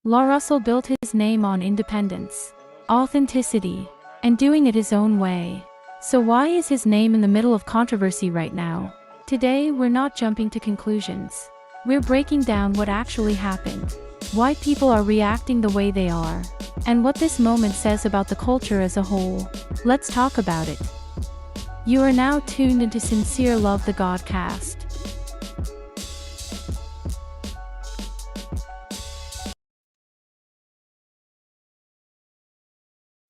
LaRussell built his name on independence, authenticity, and doing it his own way. So why is his name in the middle of controversy right now? Today, we're not jumping to conclusions. We're breaking down what actually happened, why people are reacting the way they are, and what this moment says about the culture as a whole. Let's talk about it. You are now tuned into SincereluvdagodCast.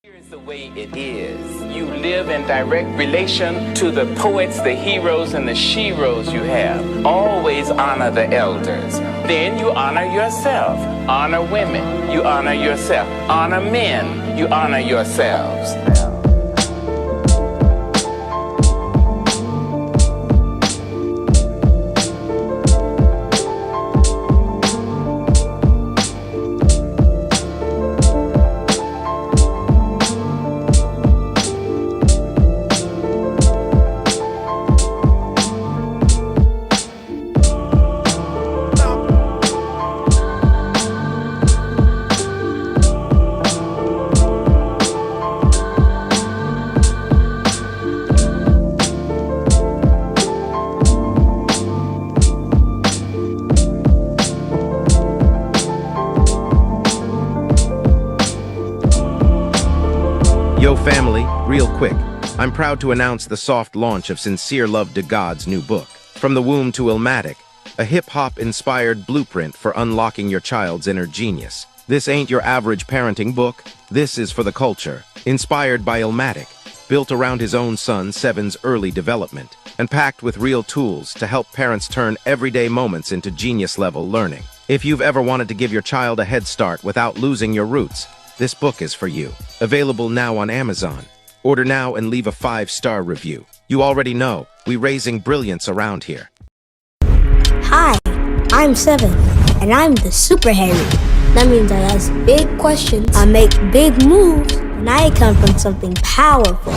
Here's the way it is. You live in direct relation to the poets, the heroes, and the sheroes you have. Always honor the elders. Then you honor yourself. Honor women. You honor yourself. Honor men. You honor yourselves. Yo family, real quick, I'm proud to announce the soft launch of Sincereluvdagod's new book, From the Womb to Illmatic, a hip-hop inspired blueprint for unlocking your child's inner genius. This ain't your average parenting book, this is for the culture, inspired by Illmatic, built around his own son Seven's early development, and packed with real tools to help parents turn everyday moments into genius-level learning. If you've ever wanted to give your child a head start without losing your roots, this book is for you. Available now on Amazon. Order now and leave a 5-star review. You already know, we raising brilliance around here. Hi, I'm Seven, and I'm the Super Harry. That means I ask big questions, I make big moves, and I come from something powerful.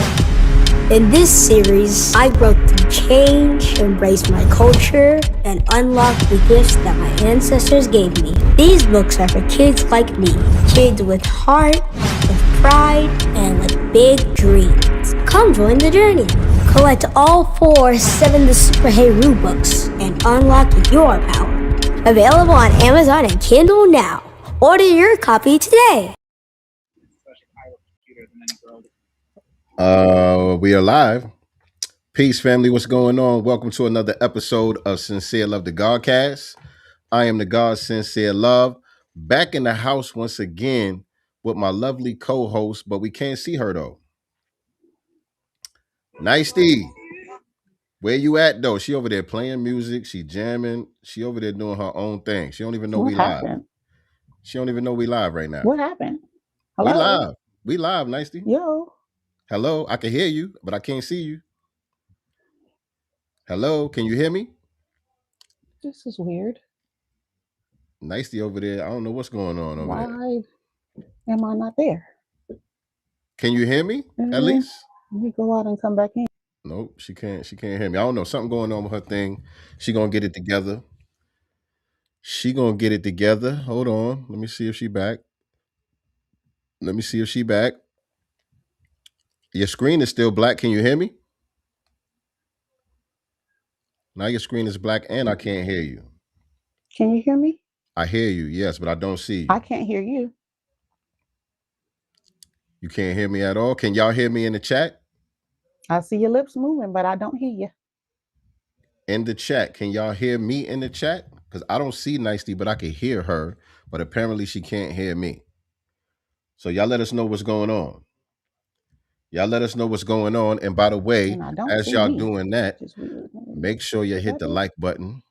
In this series, I broke through change, embraced my culture, and unlocked the gifts that my ancestors gave me. These books are for kids like me, kids with heart, with pride, and with big dreams. Come join the journey. Collect all 4 Seven the Super Hero books and unlock your power. Available on Amazon and Kindle now. Order your copy today. We are live. Peace, family. What's going on? Welcome to another episode of SincereluvdagodCast. I am the God Sincere Love, back in the house once again with my lovely co-host, but we can't see her though. Nicey, where you at though? She over there playing music. She jamming. She over there doing her own thing. She don't even know What we live. happened? She don't even know we live right now. What happened? We Hello? live. We live, Nicey. Yo. Hello, I can hear you, but I can't see you. Hello, can you hear me? This is weird. Nicey over there. I don't know what's going on over there. Why am I not there? Can you hear me at least? Let me go out and come back in. Nope, she can't hear me. I don't know. Something going on with her thing. She gonna get it together. Hold on. Let me see if she back. Your screen is still black. Can you hear me? Now your screen is black and I can't hear you. Can you hear me? I hear you, yes, but I don't see you. I can't hear you. You can't hear me at all. Can y'all hear me in the chat? I see your lips moving, but I don't hear you. In the chat, can y'all hear me in the chat? Because I don't see Nicely, but I can hear her. But apparently she can't hear me. So y'all let us know what's going on. And by the way, as y'all doing that, make sure you hit the like button.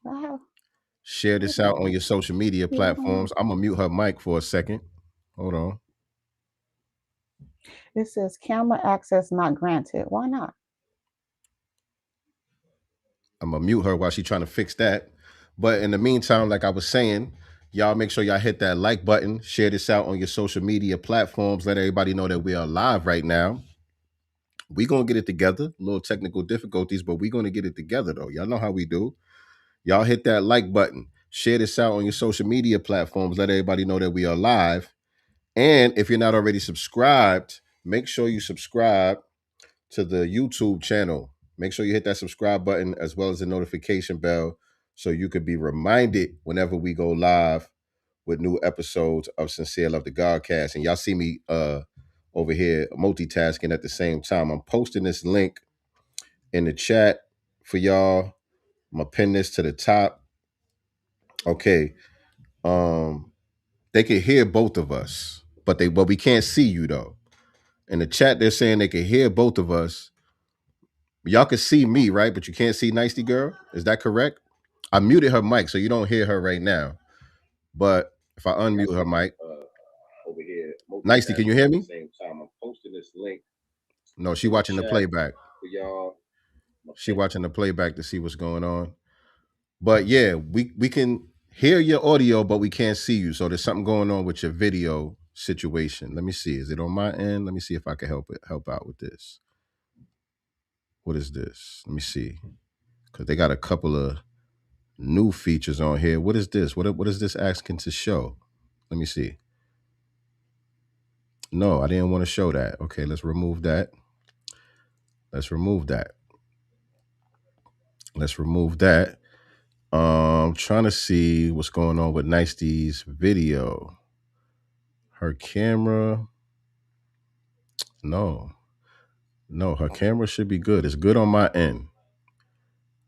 Share this out on your social media platforms. I'm going to mute her mic for a second. Hold on. It says camera access not granted. Why not? I'm going to mute her while she's trying to fix that. But in the meantime, like I was saying, y'all make sure y'all hit that like button. Share this out on your social media platforms. Let everybody know that we are live right now. We're going to get it together. A little technical difficulties, but we're going to get it together, though. Y'all know how we do. Y'all hit that like button. Share this out on your social media platforms. Let everybody know that we are live. And if you're not already subscribed, make sure you subscribe to the YouTube channel. Make sure you hit that subscribe button as well as the notification bell so you could be reminded whenever we go live with new episodes of Sincere Love the Godcast. And y'all see me over here multitasking at the same time. I'm posting this link in the chat for y'all. I'm gonna pin this to the top. Okay. They can hear both of us, but we can't see you though. In the chat, they're saying they can hear both of us. Y'all can see me, right? But you can't see Nicey Girl. Is that correct? I muted her mic, so you don't hear her right now. But if I unmute her mic, over here, Nicey, can you hear me? At the same time, I'm posting this link. No, she watching the playback. For y'all. She watching the playback to see what's going on. But yeah, we can hear your audio, but we can't see you. So there's something going on with your video situation. Let me see. Is it on my end? Let me see if I can help out with this. What is this? Let me see. Because they got a couple of new features on here. What is this? What is this asking to show? Let me see. No, I didn't want to show that. Okay, let's remove that. Let's remove that. Let's remove that. Trying to see what's going on with Nicey's video. Her camera. No, her camera should be good. It's good on my end.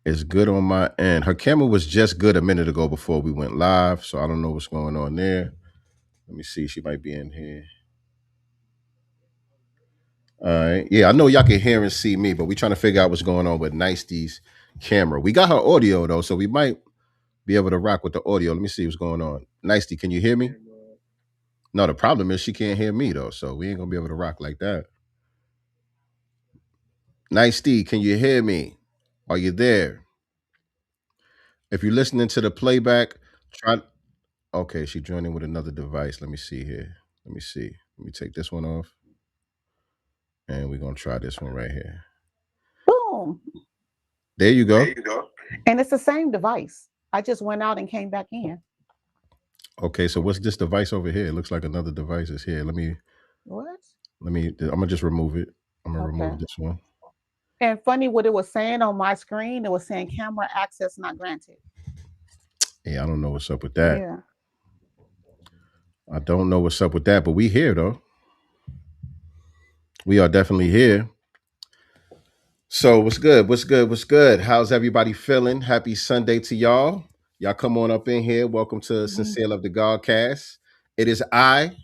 It's good on my end. Her camera was just good a minute ago before we went live, so I don't know what's going on there. Let me see. She might be in here. All right. Yeah, I know y'all can hear and see me, but we're trying to figure out what's going on with Nicey's camera. We got her audio, though, so we might be able to rock with the audio. Let me see what's going on. Nicey, can you hear me? No, the problem is she can't hear me, though, so we ain't going to be able to rock like that. Nicey, can you hear me? Are you there? If you're listening to the playback, try. Okay, she joined in with another device. Let me see here. Let me see. Let me take this one off. And we're going to try this one right here. Boom. There you go. And it's the same device. I just went out and came back in. Okay, so what's this device over here? It looks like another device is here. What? I'm going to just remove it. I'm going to remove this one. And funny what it was saying on my screen, it was saying camera access not granted. Yeah, I don't know what's up with that. Yeah. I don't know what's up with that, but we here though. We are definitely here. So what's good? What's good? What's good? How's everybody feeling? Happy Sunday to y'all. Y'all come on up in here. Welcome to Sincere Love the Godcast. It is I,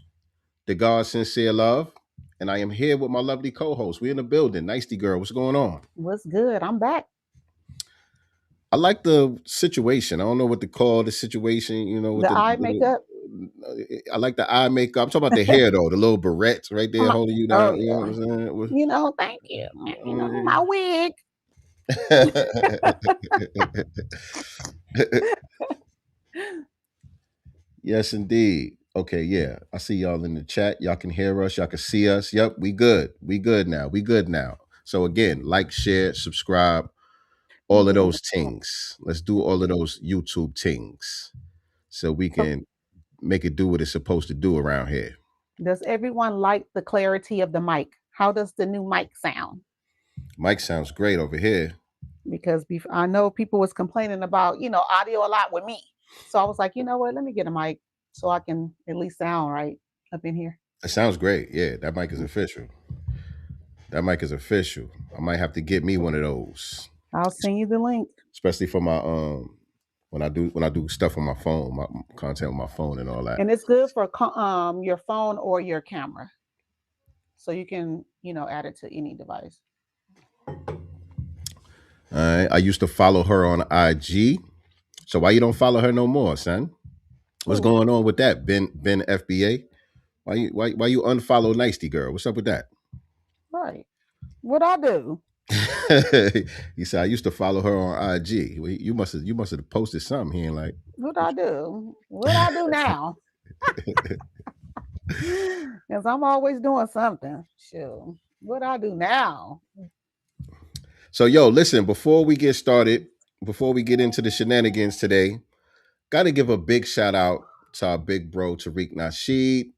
the God Sincere Love, and I am here with my lovely co-host. We're in the building. Nicey Girl, what's going on? What's good? I'm back. I like the situation. I don't know what to call the situation, you know, with the eye makeup. I like the eye makeup. I'm talking about the hair though, the little barrettes right there holding you down. Oh, you know what I'm saying? You know, thank you. You know, my wig. Yes, indeed. Okay, yeah. I see y'all in the chat. Y'all can hear us. Y'all can see us. Yep, we good. We good now. We good now. So again, like, share, subscribe, all of those things. Let's do all of those YouTube things so we can make it do what it's supposed to do around here. Does everyone like the clarity of the mic? How does the new mic sound? Mic sounds great over here. Because I know people was complaining about, you know, audio a lot with me. So I was like, you know what, let me get a mic so I can at least sound right up in here. It sounds great. Yeah, that mic is official. That mic is official. I might have to get me one of those. I'll send you the link. Especially for my when I do stuff on my phone, my content on my phone and all that. And it's good for your phone or your camera. So you can, you know, add it to any device. All right. I used to follow her on IG. So why you don't follow her no more, son? What's going on with that? Ben FBA? Why you unfollow Nicey Girl? What's up with that? Right. What I do? He said I used to follow her on IG. You must have posted something. He ain't like. What I do? What I do now? Because I'm always doing something. Sure. What I do now? So yo, listen. Before we get started, before we get into the shenanigans today, Got to give a big shout out to our big bro Tariq Nasheed.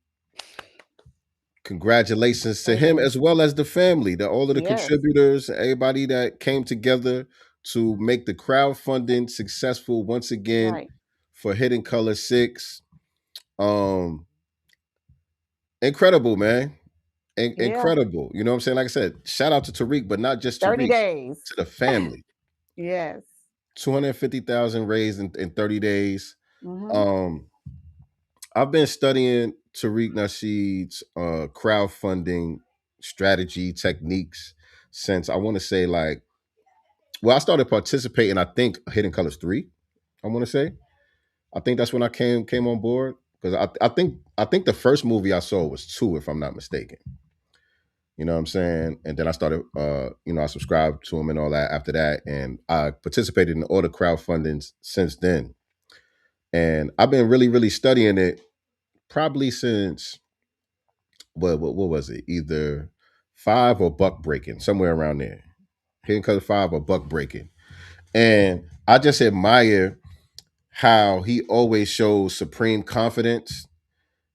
Congratulations to Thank him you. as well as the family, all of the Yes. contributors, everybody that came together to make the crowdfunding successful once again Right. for Hidden Color 6. Um, incredible, man. Yeah. Incredible. You know what I'm saying? Like I said, shout out to Tariq, but not just 30 Tariq, days. to the family. Yes. 250,000 raised in 30 days. Mm-hmm. Um, I've been studying Tariq Nasheed's crowdfunding strategy techniques since I want to say I started participating. I think Hidden Colors 3. I want to say I think that's when I came on board because I think the first movie I saw was 2, if I'm not mistaken. You know what I'm saying? And then I started, I subscribed to him and all that after that, and I participated in all the crowdfundings since then. And I've been really, really studying it probably since what was it? Either 5 or buck breaking, somewhere around there. Hidden Color 5 or buck breaking. And I just admire how he always shows supreme confidence.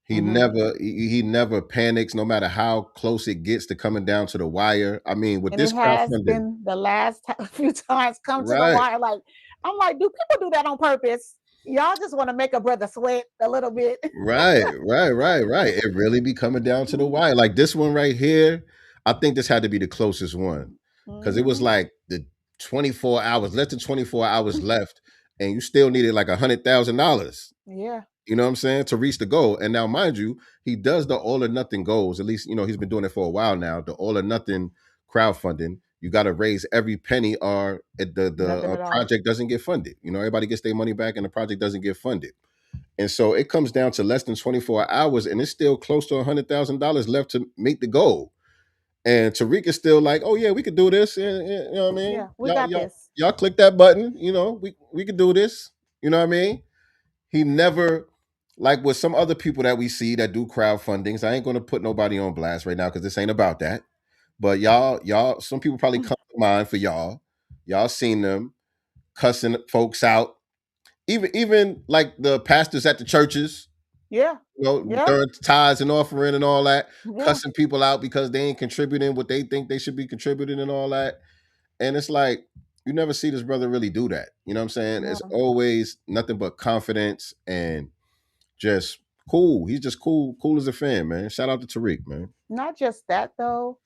He Mm-hmm. he never panics, no matter how close it gets to coming down to the wire. I mean, with And it this has crowdfunding, been the last few times come to the right? wire. Like, I'm like, do people do that on purpose? Y'all just want to make a brother sweat a little bit. Right. It really be coming down to the wire. Like this one right here, I think this had to be the closest one because it was Mm-hmm. like the 24 hours, less than 24 hours left, and you still needed like $100,000. Yeah. You know what I'm saying? To reach the goal. And now, mind you, he does the all or nothing goals. At least, he's been doing it for a while now. The all or nothing crowdfunding. You got to raise every penny or Nothing the at all. project doesn't get funded. Everybody gets their money back and the project doesn't get funded. And so it comes down to less than 24 hours and it's still close to $100,000 left to meet the goal. And Tariq is still like, oh yeah, we could do this. You know what I mean? Yeah, we got this. Y'all click that button. We could do this. You know what I mean? He never, like with some other people that we see that do crowdfundings. I ain't gonna put nobody on blast right now because this ain't about that. But some people probably come to mind for y'all. Y'all seen them cussing folks out. Even like the pastors at the churches, Yeah. Yeah. during tithes and offering and all that, Yeah. cussing people out because they ain't contributing what they think they should be contributing and all that. And it's like, you never see this brother really do that. You know what I'm saying? It's No. always nothing but confidence and just cool. He's just cool as a fan, man. Shout out to Tariq, man. Not just that though.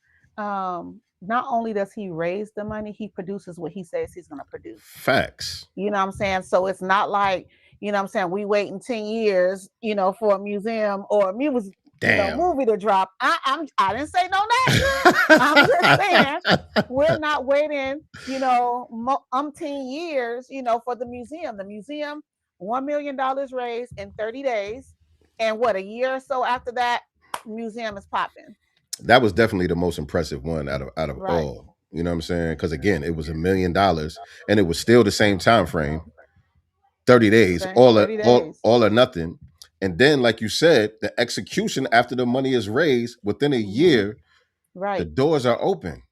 Not only does he raise the money, he produces what he says he's gonna produce. Facts. You know what I'm saying? So it's not like, you know what I'm saying, we waiting 10 years, for a museum or a music, Damn. movie to drop. I didn't say no names. I'm just saying we're not waiting, umpteen years, for the museum. The museum, $1 million raised in 30 days. And what, a year or so after that, museum is popping. That was definitely the most impressive one out of Right. all. You know what I'm saying? Because again, it was $1 million and it was still the same time frame. 30 days, Okay, all 30 days. all or nothing. And then, like you said, the execution after the money is raised within a year, the Right. doors are open.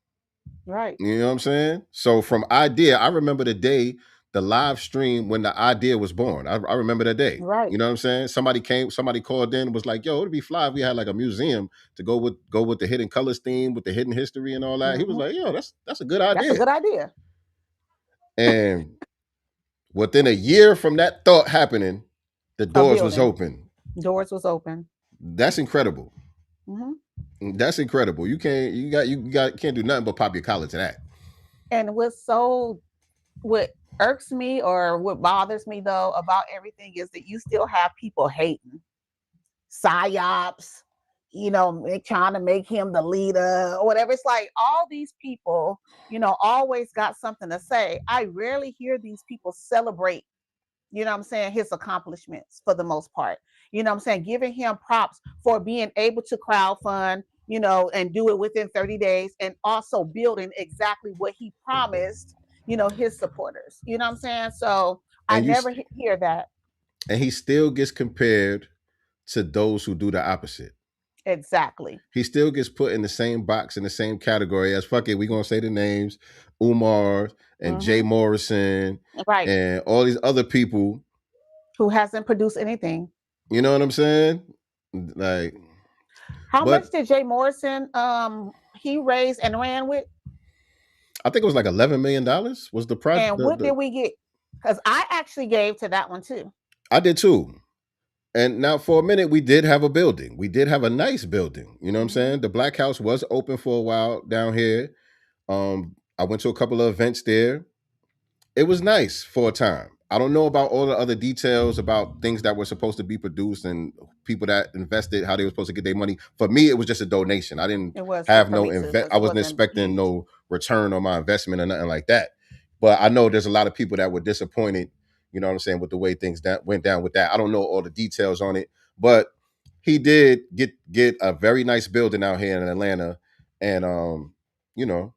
Right. You know what I'm saying? So from idea, I remember the day, the live stream when the idea was born. I remember that day. Right. You know what I'm saying? Somebody called in and was like, yo, it'd be fly if we had like a museum to go with the Hidden Colors theme, with the hidden history and all that. He was like, yo, that's a good idea. That's a good idea. And within a year from that thought happening, the doors was open. Doors was open. That's incredible. Mm-hmm. That's incredible. You can't do nothing but pop your collar to that. And what irks me or what bothers me though about everything is that you still have people hating, psyops, trying to make him the leader or whatever. It's like all these people, always got something to say. I rarely hear these people celebrate, his accomplishments for the most part. Giving him props for being able to crowdfund, and do it within 30 days and also building exactly what he promised, his supporters. You know what I'm saying? So I never hear that. And he still gets compared to those who do the opposite. Exactly. He still gets put in the same box, in the same category as, fuck it, we're going to say the names, Umar and Jay Morrison, right, and all these other people who hasn't produced anything. You know what I'm saying? Like, How but much did Jay Morrison he raised and ran with? I think it was like $11 million was the project. And what did we get? Because I actually gave to that one too. I did too. And now for a minute, we did have a building. We did have a nice building. You know what I'm saying? The Black House was open for a while down here. I went to a couple of events there. It was nice for a time. I don't know about all the other details about things that were supposed to be produced and people that invested, how they were supposed to get their money. For me, it was just a donation. I didn't have no invest. I wasn't expecting no return on my investment or nothing like that. But I know there's a lot of people that were disappointed, you know what I'm saying, with the way things that went down with that. I don't know all the details on it, but he did get a very nice building out here in Atlanta. And you know.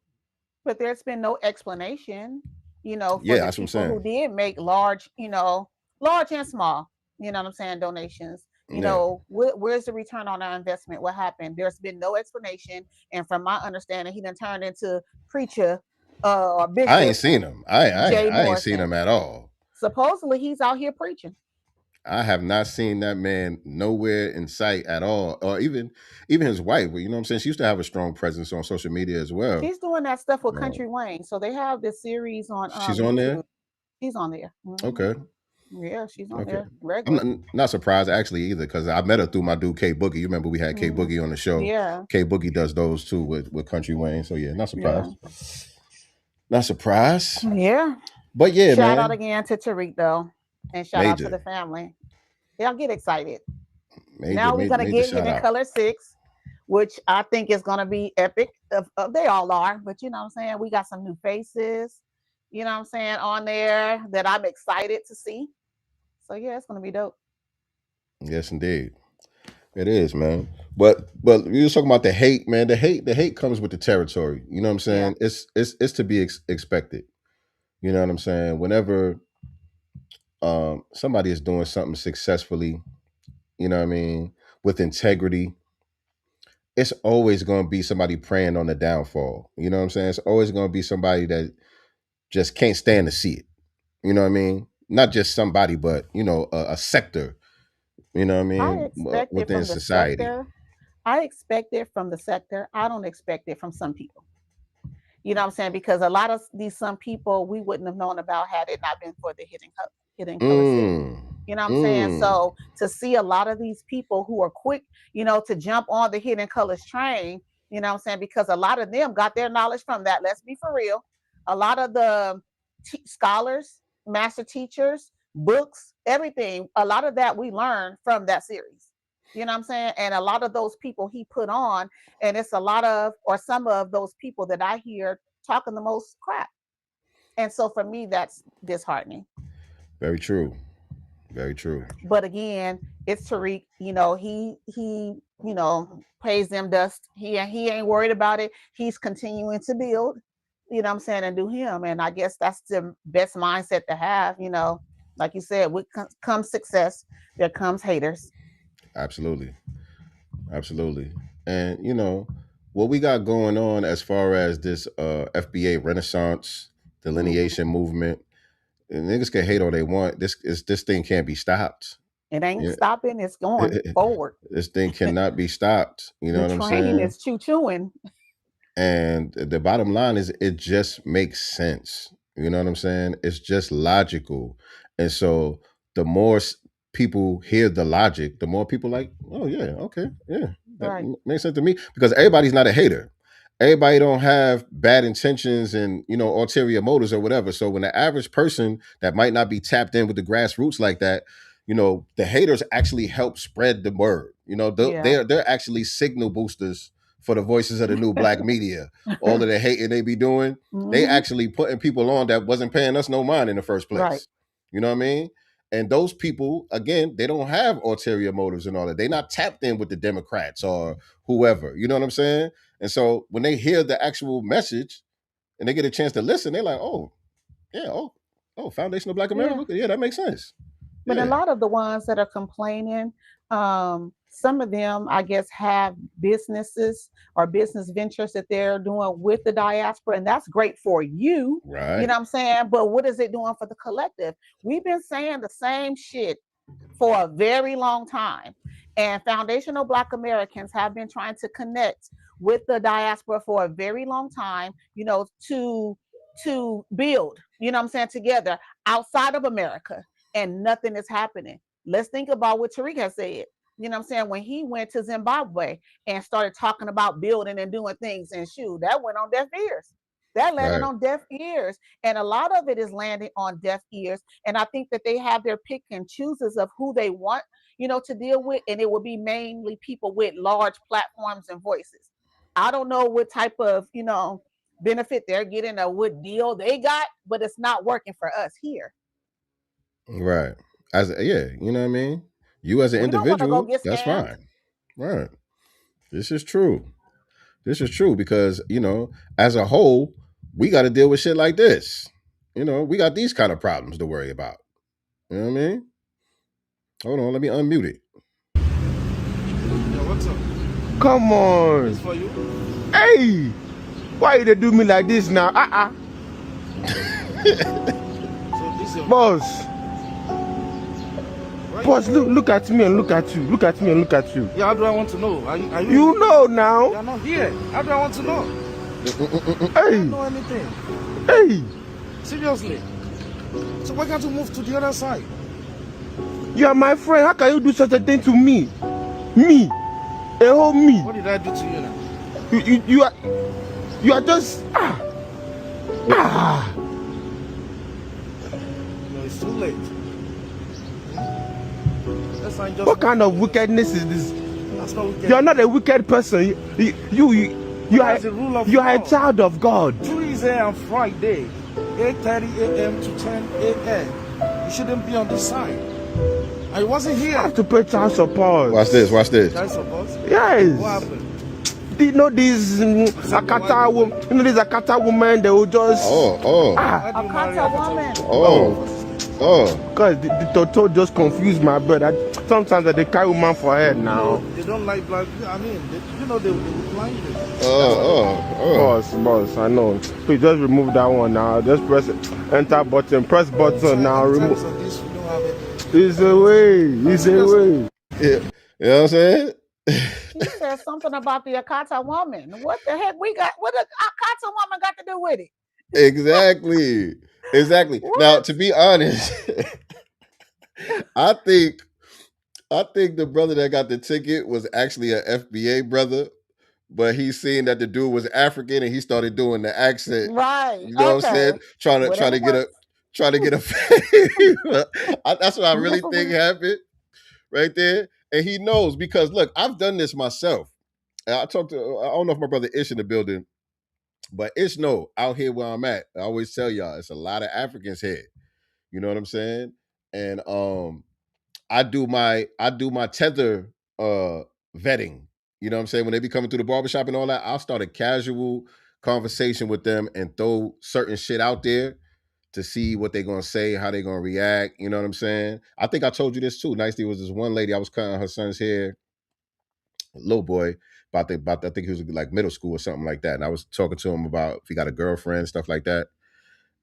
But there's been no explanation. You know, for yeah, the people who did make large, large and small, you know what I'm saying, donations. You know, where's the return on our investment? What happened? There's been no explanation. And from my understanding, he done turned into preacher or bishop. I ain't seen him. I ain't seen him at all. Supposedly he's out here preaching. I have not seen that man nowhere in sight at all, or even his wife. You know what I'm saying? She used to have a strong presence on social media as well. She's doing that stuff with Country Wayne, so they have this series on. She's on there. She's on there. Mm-hmm. Okay. Yeah, she's on there. Regular. I'm not surprised actually either, because I met her through my dude K Boogie. You remember we had K Boogie on the show? Yeah. K Boogie does those too with Country Wayne. So yeah, not surprised. Yeah. Not surprised. Yeah. But yeah, shout out again to Tariq though, and shout out to the family. Y'all get excited. Now we're gonna get Hidden Color 6, which I think is gonna be epic. They all are, but you know what I'm saying? We got some new faces, you know what I'm saying, on there that I'm excited to see. So yeah, it's gonna be dope. Yes, indeed. It is, man. But you were talking about the hate, man. The hate comes with the territory. You know what I'm saying? Yeah. It's to be expected. You know what I'm saying? Whenever somebody is doing something successfully, you know what I mean, with integrity, it's always going to be somebody preying on the downfall. You know what I'm saying? It's always going to be somebody that just can't stand to see it. You know what I mean? Not just somebody, but, you know, a sector, you know what I mean, within society. I expect it from the sector. I don't expect it from some people. You know what I'm saying? Because a lot of some people we wouldn't have known about had it not been for the hidden color. You know what I'm saying? So to see a lot of these people who are quick, you know, to jump on the hidden colors train, you know what I'm saying? Because a lot of them got their knowledge from that. Let's be for real. A lot of the scholars, master teachers, books, everything, a lot of that we learned from that series. You know what I'm saying? And a lot of those people he put on, and it's a lot of, or some of those people that I hear talking the most crap. And so for me, that's disheartening. Very true. Very true. But again, it's Tariq, you know, he you know, pays them dust. He ain't worried about it. He's continuing to build, you know what I'm saying, and do him. And I guess that's the best mindset to have, you know. Like you said, with comes success, there comes haters. Absolutely. Absolutely. And, you know, what we got going on as far as this FBA Renaissance delineation movement, and niggas can hate all they want. This thing can't be stopped. It ain't stopping. It's going forward. This thing cannot be stopped. You know what I'm saying? The train is choo-chooing. And the bottom line is it just makes sense. You know what I'm saying? It's just logical. And so the more people hear the logic, the more people like, oh yeah, okay, yeah, that makes sense to me, because everybody's not a hater. Everybody don't have bad intentions and, you know, ulterior motives or whatever. So when the average person that might not be tapped in with the grassroots like that, you know, the haters actually help spread the word. You know, they're actually signal boosters for the voices of the new black media. All of the hating they be doing, they actually putting people on that wasn't paying us no mind in the first place. Right. You know what I mean? And those people, again, they don't have ulterior motives and all that. They're not tapped in with the Democrats or whoever. You know what I'm saying? And so when they hear the actual message and they get a chance to listen, they're like, oh, yeah, oh, Foundation of Black America? Yeah, that makes sense. But a lot of the ones that are complaining, some of them, I guess, have businesses or business ventures that they're doing with the diaspora, and that's great for you. Right. You know what I'm saying? But what is it doing for the collective? We've been saying the same shit for a very long time. And foundational Black Americans have been trying to connect with the diaspora for a very long time, to build, together outside of America, and nothing is happening. Let's think about what Tariq has said. When he went to Zimbabwe and started talking about building and doing things, and shoot, that went on deaf ears. That landed on deaf ears. And a lot of it is landing on deaf ears. And I think that they have their pick and chooses of who they want, to deal with. And it will be mainly people with large platforms and voices. I don't know what type of, benefit they're getting or what deal they got, but it's not working for us here. Right. You know what I mean? You as an individual, that's fine. Right. This is true. This is true because, as a whole, we got to deal with shit like this. We got these kind of problems to worry about. You know what I mean? Hold on, let me unmute it. Yo, what's up? Come on. It's for you. Hey, why you they do me like this now? So this your Boss. Boss, look at me and look at you. Look at me and look at you. Yeah, how do I want to know? Are you You know now. You're not here. How do I want to know? I Hey, don't know anything. hey, Seriously. So why can't you move to the other side? you are my friend. How can you do such a thing to me? Me, a whole me. What did I do to you now? You are just It's too late. Let's find just What kind of wickedness is this? That's not wicked. You are not a wicked person. You are the rule of you are a law. child of God. Tuesday and Friday, 8:30 a.m. to 10 a.m. You shouldn't be on this side. I wasn't You here. have to pay child support. Watch this. Child support? Yes. What happened? You know these Akata woman. You know these Akata women. They will just Why do you A marry Kata a woman. because the Toto just confused my brother. Sometimes they carry woman for head now. They don't like black. I mean, they will blind you. Boss, I know. Please just remove that one now. Just press enter button. Press button now. Remove. It's away. It's away. Yeah. You know what I'm saying? He said something about the Akata woman. What the heck what the Akata woman got to do with it? Exactly. Now, to be honest, I think the brother that got the ticket was actually an FBA brother, but he seen that the dude was African and he started doing the accent. Right. You know what I'm saying? Trying to get a favor. That's what I really think happened right there. And he knows because look, I've done this myself. And I don't know if my brother Ish in the building, but Ish know out here where I'm at. I always tell y'all it's a lot of Africans here. You know what I'm saying? And I do my tether vetting. You know what I'm saying? When they be coming through the barbershop and all that, I'll start a casual conversation with them and throw certain shit out there to see what they're gonna say, how they're gonna react. You know what I'm saying? I think I told you this too. Nicely was this one lady, I was cutting her son's hair, little boy, I think he was like middle school or something like that. And I was talking to him about if he got a girlfriend, stuff like that.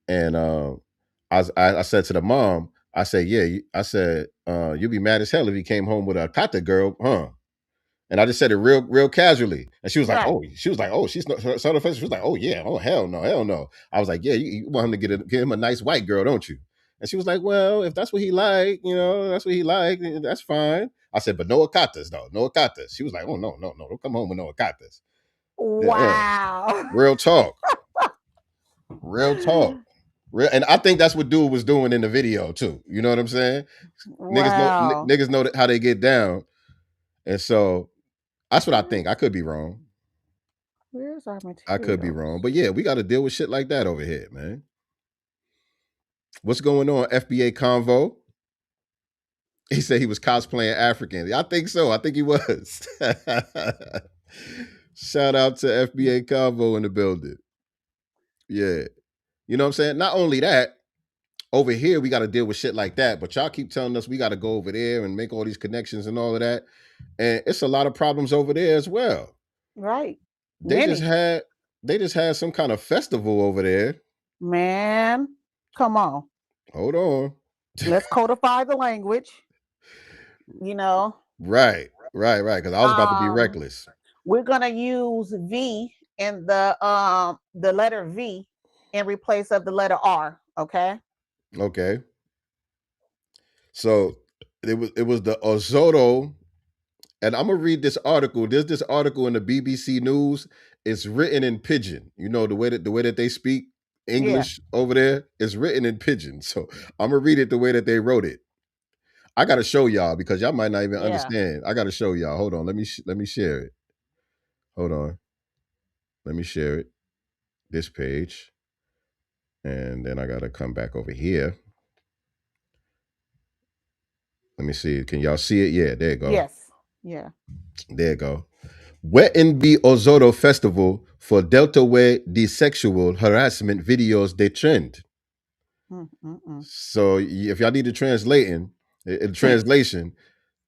And I said to the mom, I said, you'd be mad as hell if he came home with a kata girl, huh? And I just said it real casually. And she was like, she's not son of a. She was like, oh yeah, oh hell no. I was like, yeah, you want him to get him a nice white girl, don't you? And she was like, well, if that's what he like, that's fine. I said, but no akatas though, no akatas. She was like, oh no, don't come home with no akatas. Wow. Yeah. Real talk. And I think that's what dude was doing in the video too. You know what I'm saying? Wow. Niggas know how they get down. And so that's what I think. I could be wrong. Where's our material? I could be wrong. But yeah, we got to deal with shit like that over here, man. What's going on, FBA Convo? He said he was cosplaying African. I think so. I think he was. Shout out to FBA Convo in the building. Yeah. You know what I'm saying? Not only that, over here, we got to deal with shit like that. But y'all keep telling us we got to go over there and make all these connections and all of that. And it's a lot of problems over there as well. Right. They just had some kind of festival over there. Man, come on. Hold on. Let's codify the language. you know. Right. Because I was about to be reckless. We're gonna use V in the letter V in replace of the letter R. Okay. Okay. So it was the Ozoto, and I'm gonna read this article. There's this article in the BBC News. It's written in pidgin. You know the way that they speak English over there. It's written in pidgin. So I'm gonna read it the way that they wrote it. I gotta show y'all because y'all might not even understand. I gotta show y'all. Hold on. Let me share it. Hold on. Let me share it. This page, and then I gotta come back over here. Let me see. Can y'all see it? Yeah, there you go. Yes. Yeah. There you go. WNB Ozoro Festival for Delta Way de sexual harassment videos they trend. So if y'all need a translation,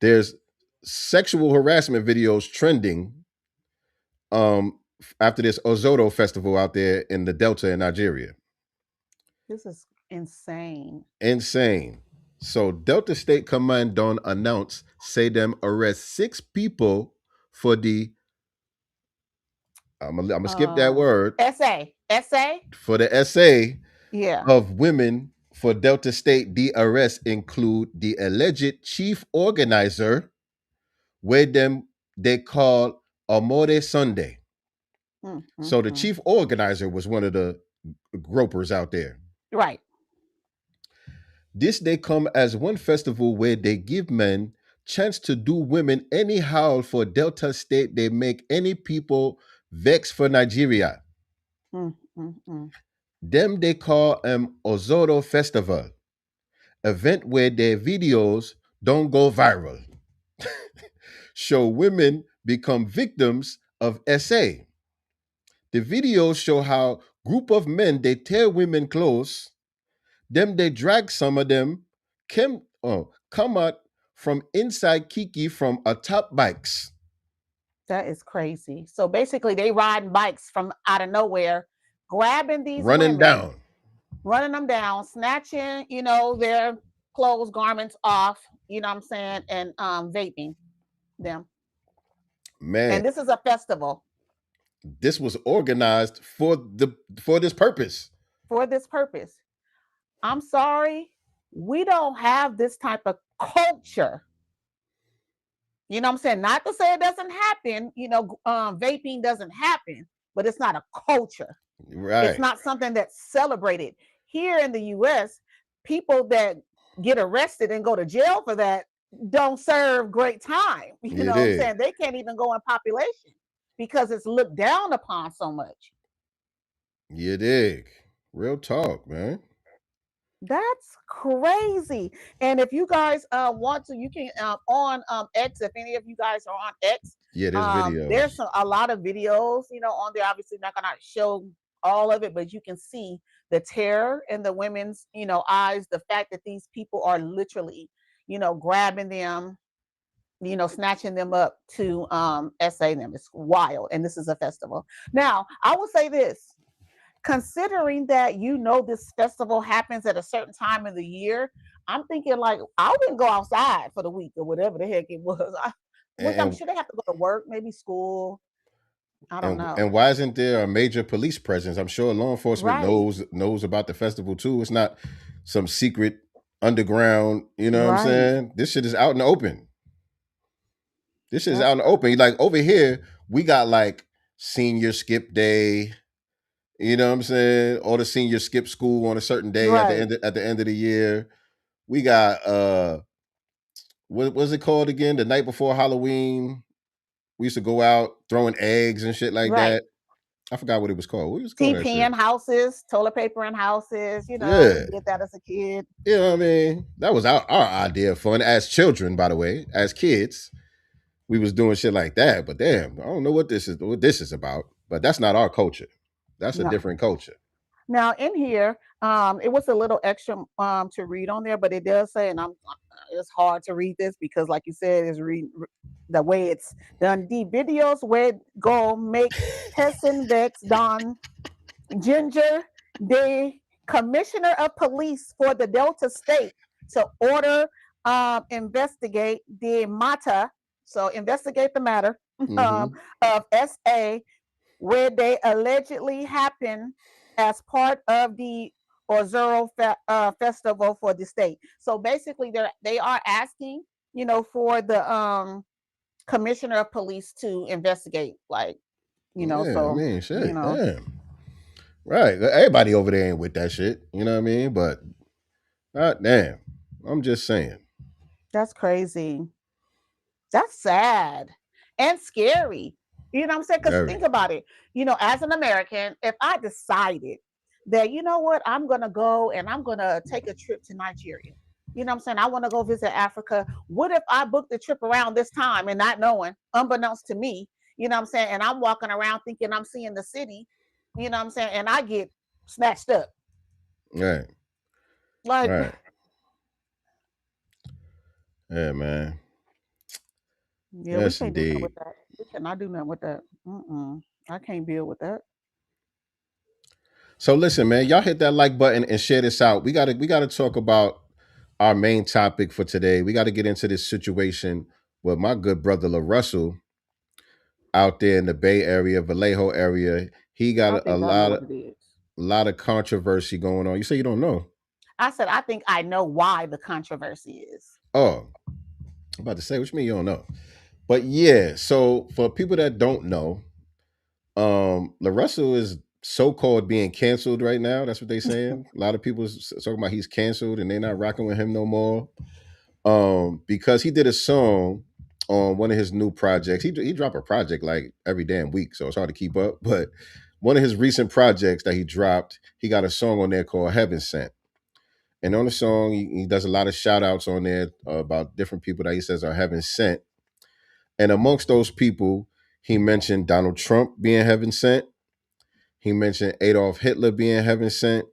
there's sexual harassment videos trending after this Ozoro Festival out there in the Delta in Nigeria. This is insane. Insane. So Delta State Command don't announce, say them arrest 6 people for the I'm gonna skip that word. Essay. For the essay Yeah. of women for Delta State, the arrests include the alleged chief organizer, where they call Amore Sunday. So the chief organizer was one of the gropers out there. Right. This they come as one festival where they give men chance to do women anyhow for Delta State. They make any people vex for Nigeria. Them they call Ozoro Festival, event where their videos don't go viral. Show women become victims of SA. The videos show how group of men they tear women clothes, them they drag some of them come out from inside Kiki from atop bikes. That is crazy. So basically, they riding bikes from out of nowhere, grabbing these running them down, snatching, their clothes, garments off, you know what I'm saying, and vaping them. Man. And this is a festival. This was organized for this purpose. For this purpose. I'm sorry, we don't have this type of culture. You know what I'm saying? Not to say it doesn't happen, vaping doesn't happen, but it's not a culture. Right. It's not something that's celebrated. Here in the US, people that get arrested and go to jail for that don't serve great time. You know what I'm saying? They can't even go in population because it's looked down upon so much. You dig. Real talk, man. That's crazy. And if you guys want to, you can on X. If any of you guys are on X, there's videos. There's a lot of videos, on there. Obviously, not gonna show all of it, but you can see the terror in the women's, eyes. The fact that these people are literally, grabbing them, snatching them up to essay them. It's wild, and this is a festival. Now, I will say this. Considering that this festival happens at a certain time of the year, I'm thinking like I wouldn't go outside for the week or whatever the heck it was. I'm sure they have to go to work, maybe school. I don't know. And why isn't there a major police presence? I'm sure law enforcement knows about the festival too. It's not some secret underground, what I'm saying? This shit is out in the open. Like over here, we got like senior skip day. You know what I'm saying? All the seniors skip school on a certain day at the end of the year. We got what was it called again? The night before Halloween. We used to go out throwing eggs and shit like that. I forgot what it was called. What was it called? TP in houses, toilet paper in houses. We did that as a kid. You know what I mean? That was our idea of fun as children, by the way. As kids, we was doing shit like that. But damn, I don't know what this is about. But that's not our culture. That's a different culture. Now in here, it was a little extra to read on there, but it does say, and it's hard to read this because, like you said, is the way it's done. The videos where go make Tessin Vex Don Ginger, the commissioner of police for the Delta State, to order investigate the matter. So investigate the matter Mhm. of SA, where they allegedly happened as part of the Ozero festival for the state. So basically, they are asking, for the commissioner of police to investigate, like, Yeah, I so, mean, shit. Damn. Right. Everybody over there ain't with that shit. You know what I mean? But god damn. I'm just saying. that's crazy. That's sad and scary. You know what I'm saying? Because Very. think about it. As an American, if I decided that, what, I'm going to go and I'm going to take a trip to Nigeria. You know what I'm saying? I want to go visit Africa. What if I booked the trip around this time and not knowing, unbeknownst to me, you know what I'm saying? And I'm walking around thinking I'm seeing the city, you know what I'm saying? And I get snatched up. Right. Like, Right. Yeah, man. yeah, we Yes, can't do nothing indeed. with that. We cannot do nothing with that. I can't deal with that. So listen, man, y'all hit that like button and share this out. We gotta talk about our main topic for today. We got to get into this situation with my good brother LaRussell out there in the Bay Area, Vallejo area. He I got a think I know lot what of it is. controversy going on. You say you don't know? I said, I think I know why the controversy is. Oh, I'm about to say, what you mean you don't know? But yeah, so for people that don't know, LaRussell is so-called being canceled right now. That's what they're saying. A lot of people talking about he's canceled and they're not rocking with him no more. Because he did a song on one of his new projects. He dropped a project like every damn week, so it's hard to keep up. But one of his recent projects that he dropped, he got a song on there called Heaven Sent. And on the song, he does a lot of shout outs on there about different people that he says are heaven sent. And amongst those people, he mentioned Donald Trump being heaven sent. He mentioned Adolf Hitler being heaven sent.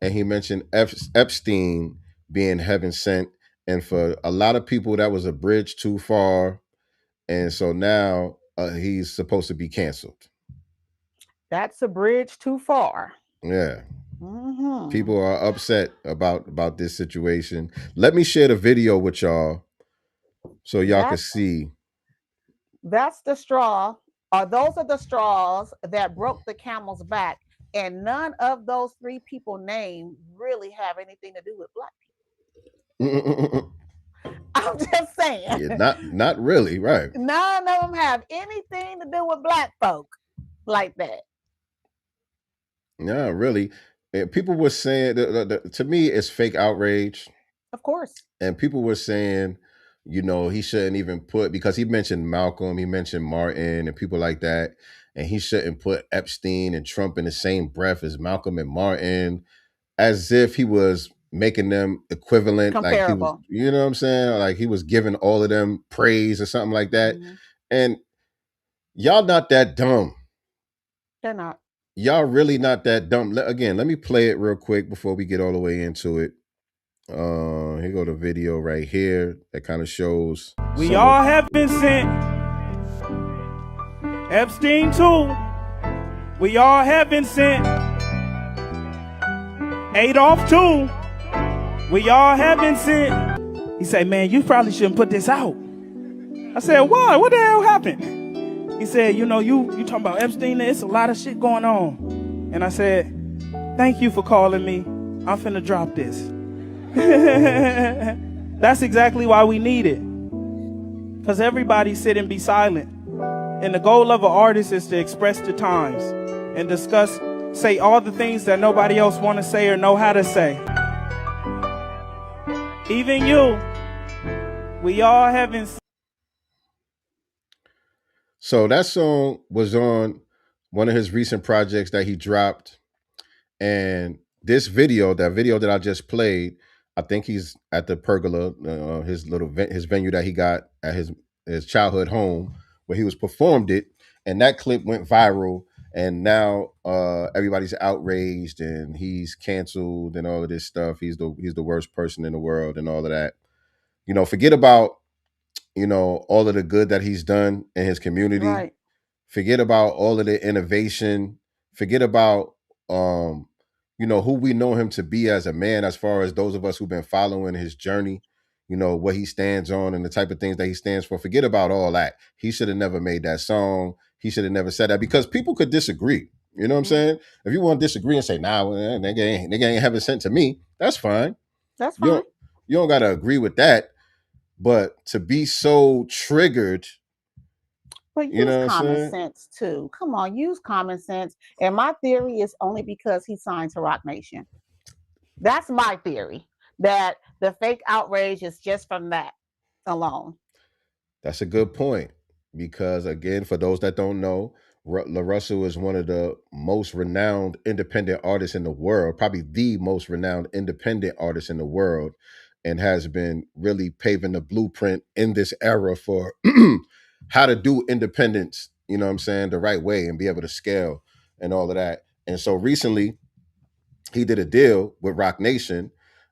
And he mentioned Epstein being heaven sent. And for a lot of people, that was a bridge too far. And so now he's supposed to be canceled. That's a bridge too far. Yeah. Mm-hmm. People are upset about this situation. Let me share the video with y'all so y'all can That's see. that's the straw, or those are the straws that broke the camel's back. And none of those three people named really have anything to do with black people. I'm just saying. Yeah, not really, right? None of them have anything to do with black folk like that. Yeah, really. People were saying to me, it's fake outrage. Of course. And people were saying, he shouldn't even put, because he mentioned Malcolm, he mentioned Martin and people like that, and he shouldn't put Epstein and Trump in the same breath as Malcolm and Martin, as if he was making them equivalent, like he was, Comparable. you know what I'm saying? Like he was giving all of them praise or something like that. Mm-hmm. And y'all not that dumb. They're not. Y'all really not that dumb. Again, let me play it real quick before we get all the way into it. Here go the video right here that kind of shows. We all have been sent. Epstein too. We all have been sent. Adolf too. We all have been sent. He said, man, you probably shouldn't put this out. I said, why? What the hell happened? He said, you talking about Epstein, there's a lot of shit going on. And I said, thank you for calling me. I'm finna drop this. That's exactly why we need it. Because everybody sit and be silent. And the goal of an artist is to express the times and say all the things that nobody else want to say or know how to say. Even you, we all haven't. So that song was on one of his recent projects that he dropped. And this video, that video that I just played, I think he's at the Pergola, his venue that he got at his childhood home, where he was performed it, and that clip went viral. And now everybody's outraged, and he's canceled, and all of this stuff. He's the worst person in the world, and all of that. Forget about all of the good that he's done in his community. Right. Forget about all of the innovation. Forget about who we know him to be as a man, as far as those of us who've been following his journey. what he stands on and the type of things that he stands for. Forget about all that. He should have never made that song. He should have never said that, because people could disagree. You know what I'm saying? If you want to disagree and say, nah, well, nigga ain't heaven sent to me, that's fine. That's You fine. don't got to agree with that. But to be so triggered, But you know use what I'm common saying? sense too. Come on, use common sense. And my theory is only because he signed to Rock Nation. That's my theory, that the fake outrage is just from that alone. That's a good point, because again, for those that don't know, LaRussell is one of the most renowned independent artists in the world, probably the most renowned independent artist in the world, and has been really paving the blueprint in this era for how to do independence, you know what I'm saying, the right way, and be able to scale and all of that. And so recently he did a deal with Rock Nation.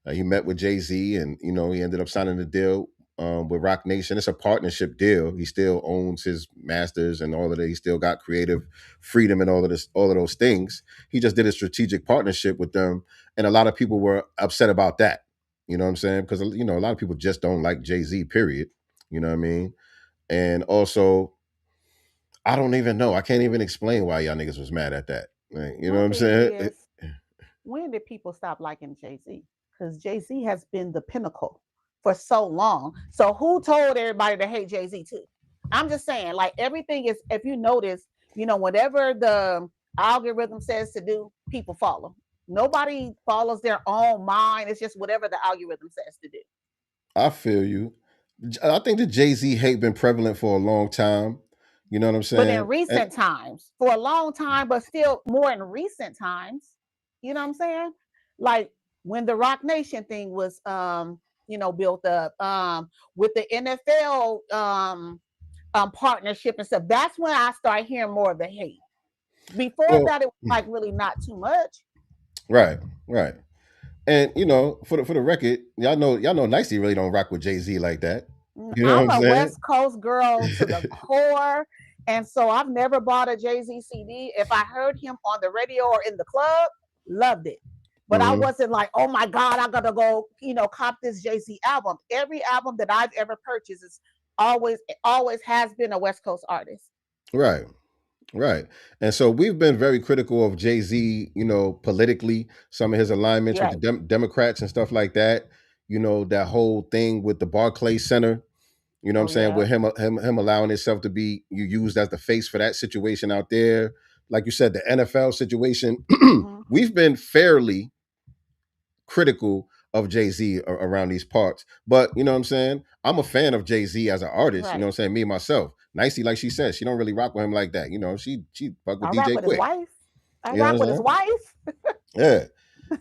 He met with Jay-Z, and he ended up signing a deal with Rock Nation. It's a partnership deal. He still owns his masters and all of that. He still got creative freedom and all of those things. He just did a strategic partnership with them, and a lot of people were upset about that. You know what I'm saying? Because a lot of people just don't like Jay-Z. Period. You know what I mean? And also, I don't even know. I can't even explain why y'all niggas was mad at that. Like, you know My what I'm thing saying? is, when did people stop liking Jay-Z? Because Jay-Z has been the pinnacle for so long. So who told everybody to hate Jay-Z too? I'm just saying, like, everything is, if you notice, whatever the algorithm says to do, people follow. Nobody follows their own mind. It's just whatever the algorithm says to do. I feel you. I think the Jay-Z hate been prevalent for a long time. You know what I'm But in saying? recent times, for a long time, but still more in recent times, you know what I'm saying? Like when the Rock Nation thing was built up, with the NFL partnership and stuff, that's when I started hearing more of the hate. Before Well, that, it was like really not too much. right. And for the record, y'all know Nicey really don't rock with Jay-Z like that. You know what I'm I'm a saying? West Coast girl to the core. And so I've never bought a Jay-Z CD. If I heard him on the radio or in the club, loved it. But I wasn't like, oh my God, I gotta go, cop this Jay-Z album. Every album that I've ever purchased is always has been a West Coast artist. Right. And so we've been very critical of Jay-Z, politically, some of his alignments with the Democrats and stuff like that. That whole thing with the Barclays Center, you know what I'm saying, with him allowing himself to be used as the face for that situation out there. Like you said, the NFL situation, we've been fairly critical of Jay-Z around these parts. But you know what I'm saying? I'm a fan of Jay-Z as an artist, you know what I'm saying? Me, myself. Nicey, like she said, she don't really rock with him like that. She fuck with I DJ rock with Quick. his wife. I You know rock what with I'm his saying? wife. Yeah.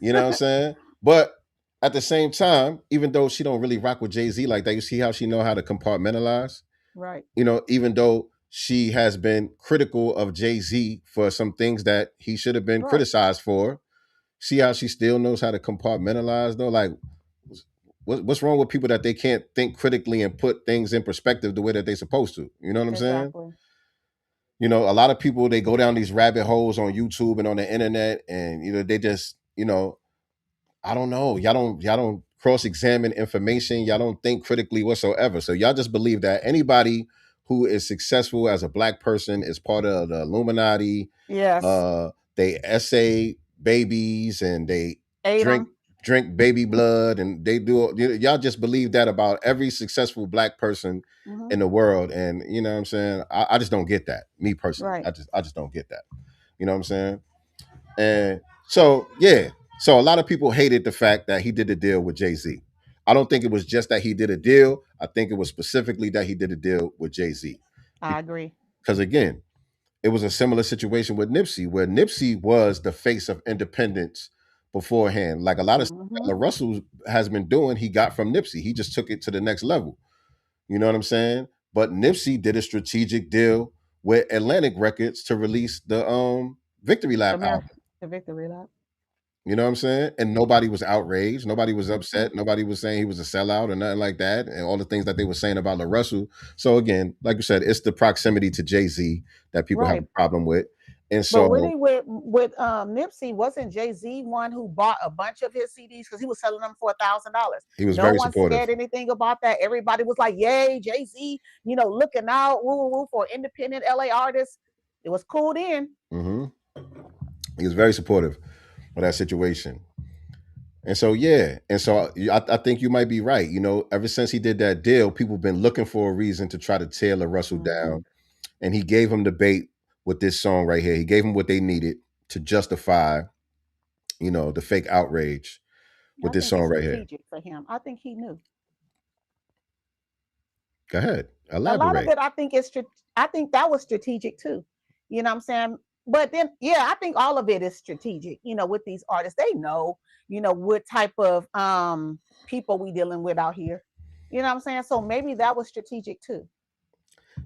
You know what I'm saying? But at the same time, even though she don't really rock with Jay-Z like that, you see how she know how to compartmentalize? Right. Even though she has been critical of Jay-Z for some things that he should have been criticized for, see how she still knows how to compartmentalize though? Like, what's wrong with people that they can't think critically and put things in perspective the way that they're supposed to? You know what I'm saying? A lot of people, they go down these rabbit holes on YouTube and on the internet, and they just, I don't know, y'all don't cross-examine information, y'all don't think critically whatsoever. So y'all just believe that anybody who is successful as a Black person is part of the Illuminati. Yes. They essay babies and they drink baby blood, and they do. Y'all just believe that about every successful Black person in the world, and you know what I'm saying. I just don't get that. Me personally, I just don't get that. You know what I'm saying. And so so a lot of people hated the fact that he did a deal with Jay-Z. I don't think it was just that he did a deal. I think it was specifically that he did a deal with Jay-Z. I agree. Because again, it was a similar situation with Nipsey, where Nipsey was the face of independence beforehand. Like a lot of stuff that LaRussell has been doing, he got from Nipsey. He just took it to the next level. You know what I'm saying? But Nipsey did a strategic deal with Atlantic Records to release the Victory Lap album. The Victory Lap. You know what I'm saying? And nobody was outraged. Nobody was upset. Nobody was saying he was a sellout or nothing like that. And all the things that they were saying about LaRussell. So again, like you said, it's the proximity to Jay-Z that people have a problem with. And But so really, with Nipsey, wasn't Jay-Z one who bought a bunch of his CDs because he was selling them for $1,000? he was No very one supportive. said anything about that. Everybody was like, "Yay, Jay-Z! Looking out, woo woo for independent LA artists." It was cool then. Mm-hmm. He was very supportive of that situation. And so, yeah. And so I think you might be right. Ever since he did that deal, people have been looking for a reason to try to tear LaRussell down. And he gave him the bait with this song right here. He gave them what they needed to justify, the fake outrage with I this think song it's right here. strategic for him. I think he knew. Go ahead. A lot of Elaborate. it, I think that was strategic too. You know what I'm saying? But then, yeah, I think all of it is strategic. With these artists, they know, what type of people we dealing with out here. You know what I'm saying? So maybe that was strategic too.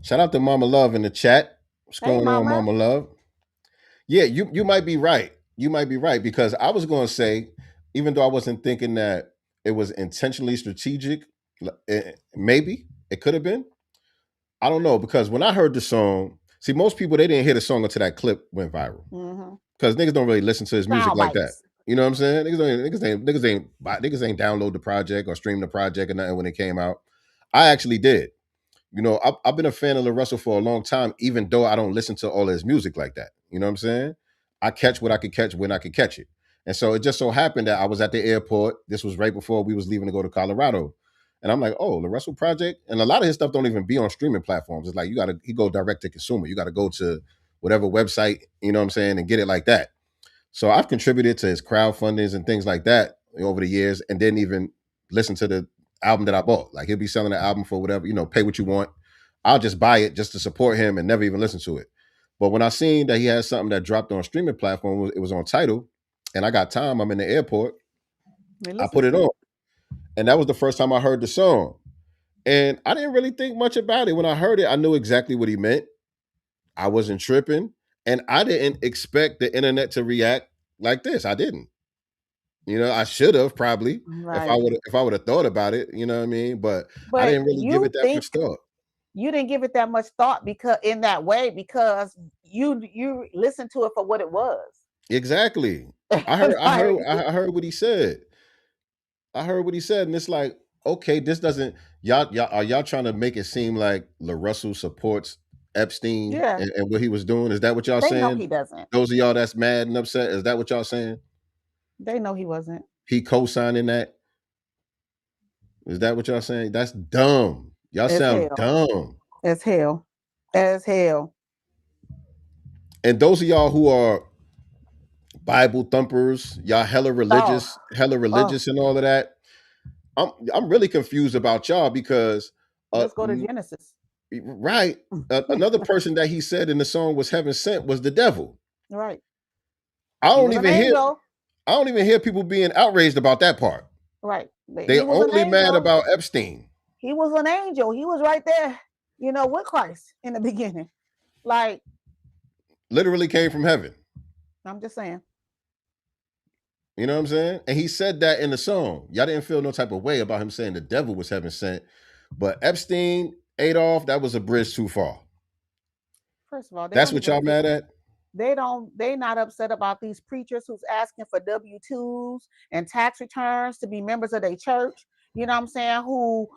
Shout out to Mama Love in the chat. What's Hey, going on, mama. Mama Love? Yeah, you might be right. You might be right because I was going to say, even though I wasn't thinking that it was intentionally strategic, maybe it could have been. I don't know because when I heard the song, see, most people they didn't hear the song until that clip went viral because niggas don't really listen to his music Sound like that. bites. You know what I'm saying? Niggas ain't download the project or stream the project or nothing when it came out. I actually did. I've been a fan of LaRussell for a long time, even though I don't listen to all his music like that. You know what I'm saying? I catch what I could catch when I could catch it. And so it just so happened that I was at the airport. This was right before we was leaving to go to Colorado. And I'm like, oh, the Russell Project. And a lot of his stuff don't even be on streaming platforms. It's like he go direct to consumer. You got to go to whatever website, you know what I'm saying, and get it like that. So I've contributed to his crowdfundings and things like that over the years and didn't even listen to the album that I bought. Like he'll be selling the album for whatever, pay what you want. I'll just buy it just to support him and never even listen to it. But when I seen that he had something that dropped on a streaming platform, it was on Tidal, and I got time, I'm in the airport, I put it on. And that was the first time I heard the song. And I didn't really think much about it. When I heard it, I knew exactly what he meant. I wasn't tripping. And I didn't expect the internet to react like this. I didn't. I should have probably Right. if I would have thought about it, you know what I mean? But I But didn't really give it that much thought. You didn't give it that much thought because you listened to it for what it was. Exactly. I heard what he said. I heard what he said, and it's like, okay, this doesn't y'all trying to make it seem like LaRussell supports Epstein and what he was doing? Is that what y'all They saying? know he doesn't. Those of y'all that's mad and upset, is that what y'all saying? They know he wasn't. He co-signing that? Is that what y'all saying? That's dumb. Y'all sound dumb. As hell. As hell. And those of y'all who are Bible thumpers, y'all hella religious and all of that. I'm really confused about y'all because let's go to Genesis. Right. Another person that he said in the song was heaven sent was the devil. Right. I don't even hear people being outraged about that part. Right. They only mad about Epstein. He was an angel. He was right there, with Christ in the beginning. Like literally came from heaven. I'm just saying. You know what I'm saying? And he said that in the song. Y'all didn't feel no type of way about him saying the devil was heaven sent. But Epstein, Adolf, that was a bridge too far. First of all, that's what y'all mad at? They not upset about these preachers who's asking for W-2s and tax returns to be members of their church. You know what I'm saying? Who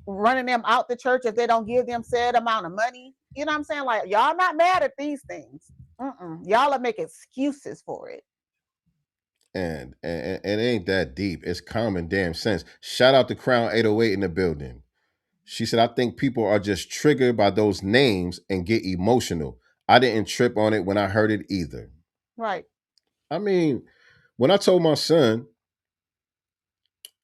running them out the church if they don't give them said amount of money. You know what I'm saying? Like, y'all not mad at these things. Y'all are making excuses for it. And it ain't that deep. It's common damn sense. Shout out to Crown 808 in the building. She said, I think people are just triggered by those names and get emotional. I didn't trip on it when I heard it either. Right. I mean, when I told my son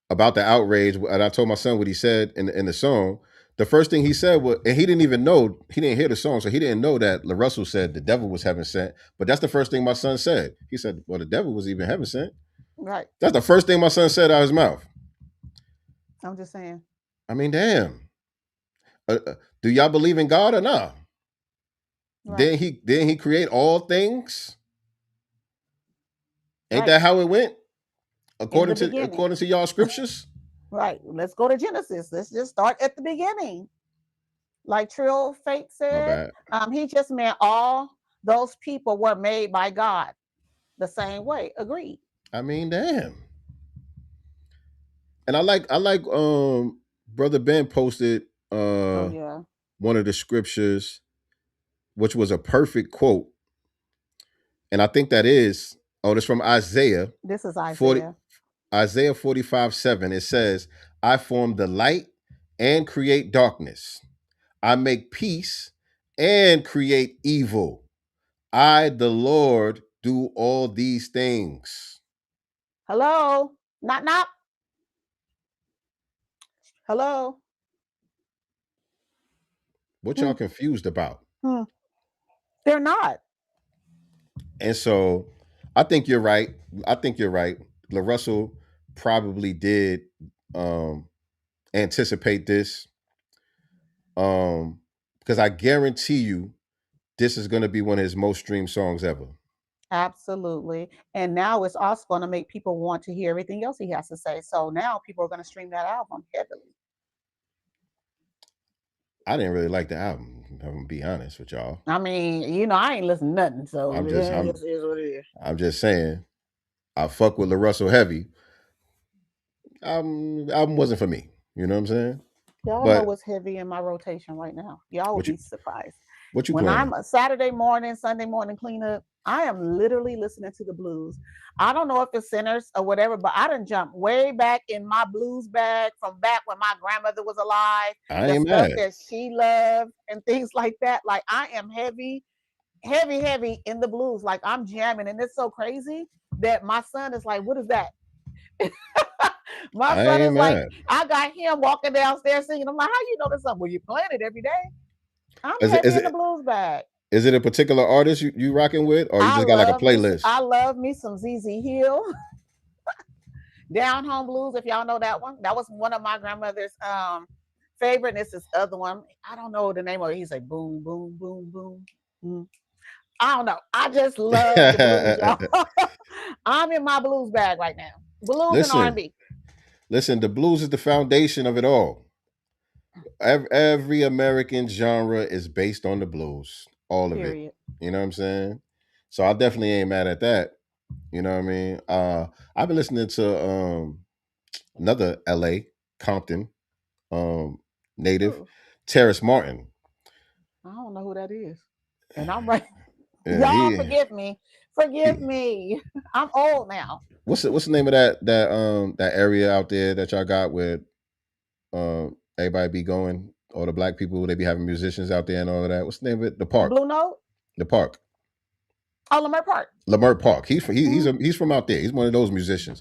about the outrage, and I told my son what he said in the song, the first thing he said was, and he didn't even know, he didn't hear the song, so he didn't know that LaRussell said the devil was heaven sent. But that's the first thing my son said. He said, well, the devil was even heaven sent. Right. That's the first thing my son said out of his mouth. I'm just saying. I mean, damn. Do y'all believe in God or not? Right. Didn't he create all things? Ain't that how it went? According to y'all scriptures? Right. Let's go to Genesis. Let's just start at the beginning. Like Trill Fate said, he just meant all those people were made by God the same way. Agreed. I mean, damn. And I like Brother Ben posted Oh yeah. one of the scriptures, which was a perfect quote. And I think that is, it's from Isaiah This is 40, Isaiah. Isaiah 45:7. It says, I form the light and create darkness. I make peace and create evil. I, the Lord, do all these things. Hello? Knock knock. Hello? What y'all confused about? They're not. And so I think you're right. LaRussell probably did anticipate this. Because I guarantee you this is going to be one of his most streamed songs ever. Absolutely. And now it's also going to make people want to hear everything else he has to say. So now people are going to stream that album heavily. I didn't really like the album. I'm gonna be honest with y'all. I mean, I ain't listening to nothing. So I'm it is what it is. I'm just saying, I fuck with LaRussell heavy. Album wasn't for me. You know what I'm saying? Y'all know what's heavy in my rotation right now. Y'all will be surprised. What you when playing? I'm a Saturday morning, Sunday morning cleanup, I am literally listening to the blues. I don't know if it's Sinners or whatever, but I done jumped way back in my blues bag from back when my grandmother was alive. I ain't mad. That she loved and things like that. Like I am heavy in the blues. Like I'm jamming, and it's so crazy that my son is like, "What is that?" My son is like, I got him walking downstairs singing. I'm like, how you know this song? Well, you playing it every day. I'm heavy in the blues bag. Is it a particular artist you rocking with, or you just got like a playlist? I love me some ZZ Hill. Down Home Blues, if y'all know that one. That was one of my grandmother's favorite. And it's this other one. I don't know the name of it. He's like boom, boom, boom, boom. Mm. I don't know. I just love the blues, y'all. I'm in my blues bag right now. Blues and R&B. Listen, the blues is the foundation of it all. Every American genre is based on the blues. All of it. You know what I'm saying? So I definitely ain't mad at that. You know what I mean? I've been listening to another LA, Compton, native, Tariq Martin. I don't know who that is. And I'm right. Yeah, y'all forgive me. Forgive me. I'm old now. What's the name of that area out there that y'all got where everybody be going? All the black people, they be having musicians out there and all of that. What's the name of it? The Park. Blue Note? The Park. Oh, Leimert Park. Leimert Park. He's from out there. He's one of those musicians.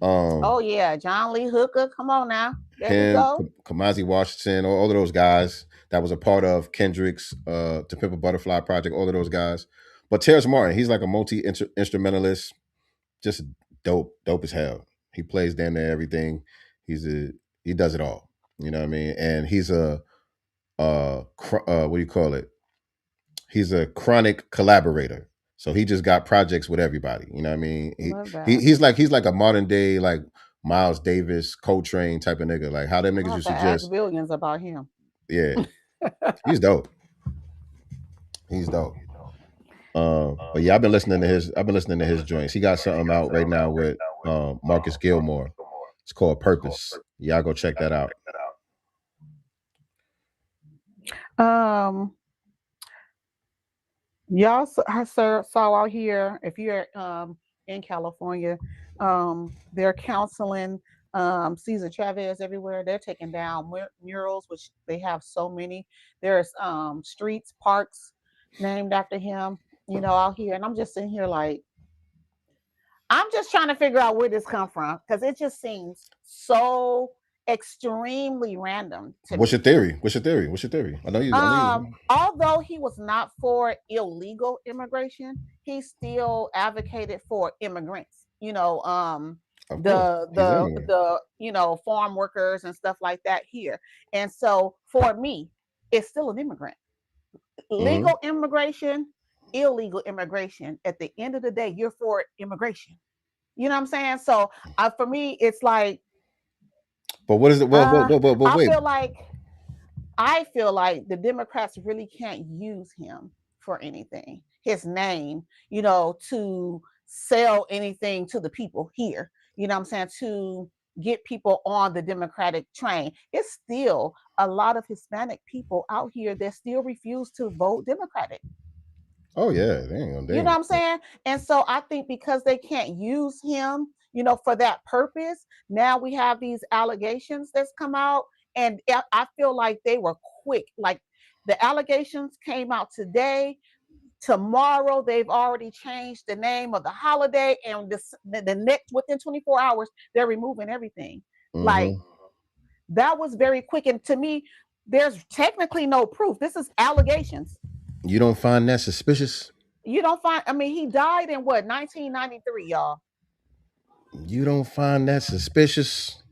Oh yeah, John Lee Hooker. Come on now. There we go. Kamasi Washington, all of those guys that was a part of Kendrick's To Pimp a Butterfly project, all of those guys. But Tariq Martin, he's like a multi-instrumentalist, just dope as hell. He plays damn near everything. He does it all. You know what I mean? And he's a what do you call it? He's a chronic collaborator. So he just got projects with everybody. You know what I mean? He's like a modern day like Miles Davis, Coltrane type of nigga. Like how them niggas used to just billions about him. Yeah, he's dope. He's dope. But yeah, I've been listening to his joints. He got something out right now with Marcus Gilmore. It's called Purpose. Y'all go check that out. Y'all saw out here, if you're in California, they're counseling Cesar Chavez everywhere. They're taking down murals, which they have so many. There's streets, parks named after him, out here. And I'm just sitting here like, I'm just trying to figure out where this come from, because it just seems so extremely random to What's me. your theory? I know you. Although he was not for illegal immigration, he still advocated for immigrants. The farm workers and stuff like that here. And so for me, it's still an immigrant. Legal immigration, illegal immigration. At the end of the day, you're for immigration. You know what I'm saying? So for me, it's like. But what is it? Well, wait. I feel like the Democrats really can't use him for anything. his name, you know, to sell anything to the people here, you know what I'm saying, to get people on the Democratic train. It's still a lot of Hispanic people out here that still refuse to vote Democratic. Oh yeah, damn. You know what I'm saying? And so I think because they can't use him, you know, for that purpose, now we have these allegations that's come out, and I feel like they were quick. Like the allegations came out today. Tomorrow they've already changed the name of the holiday, and the next within 24 hours they're removing everything. Like that was very quick, and to me, there's technically no proof. This is allegations. You don't find that suspicious? You don't find, I mean, he died in what, 1993, y'all. You don't find that suspicious?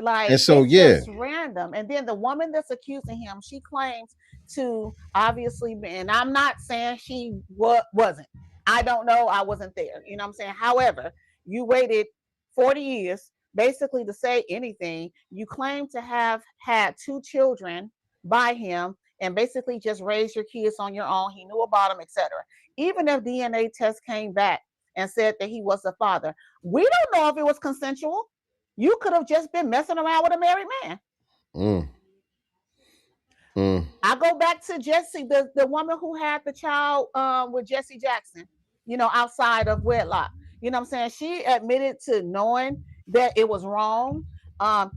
Like, and so, it's yeah, just random. And then the woman that's accusing him, she claims to obviously, and I'm not saying she wasn't. I don't know. I wasn't there. You know what I'm saying? However, you waited 40 years basically to say anything. You claim to have had 2 children by him and basically just raised your kids on your own. He knew about them, etc. Even if DNA tests came back and said that he was the father, we don't know if it was consensual. You could have just been messing around with a married man. I go back to Jesse, the woman who had the child with Jesse Jackson, you know, outside of wedlock. You know what I'm saying? She admitted to knowing that it was wrong.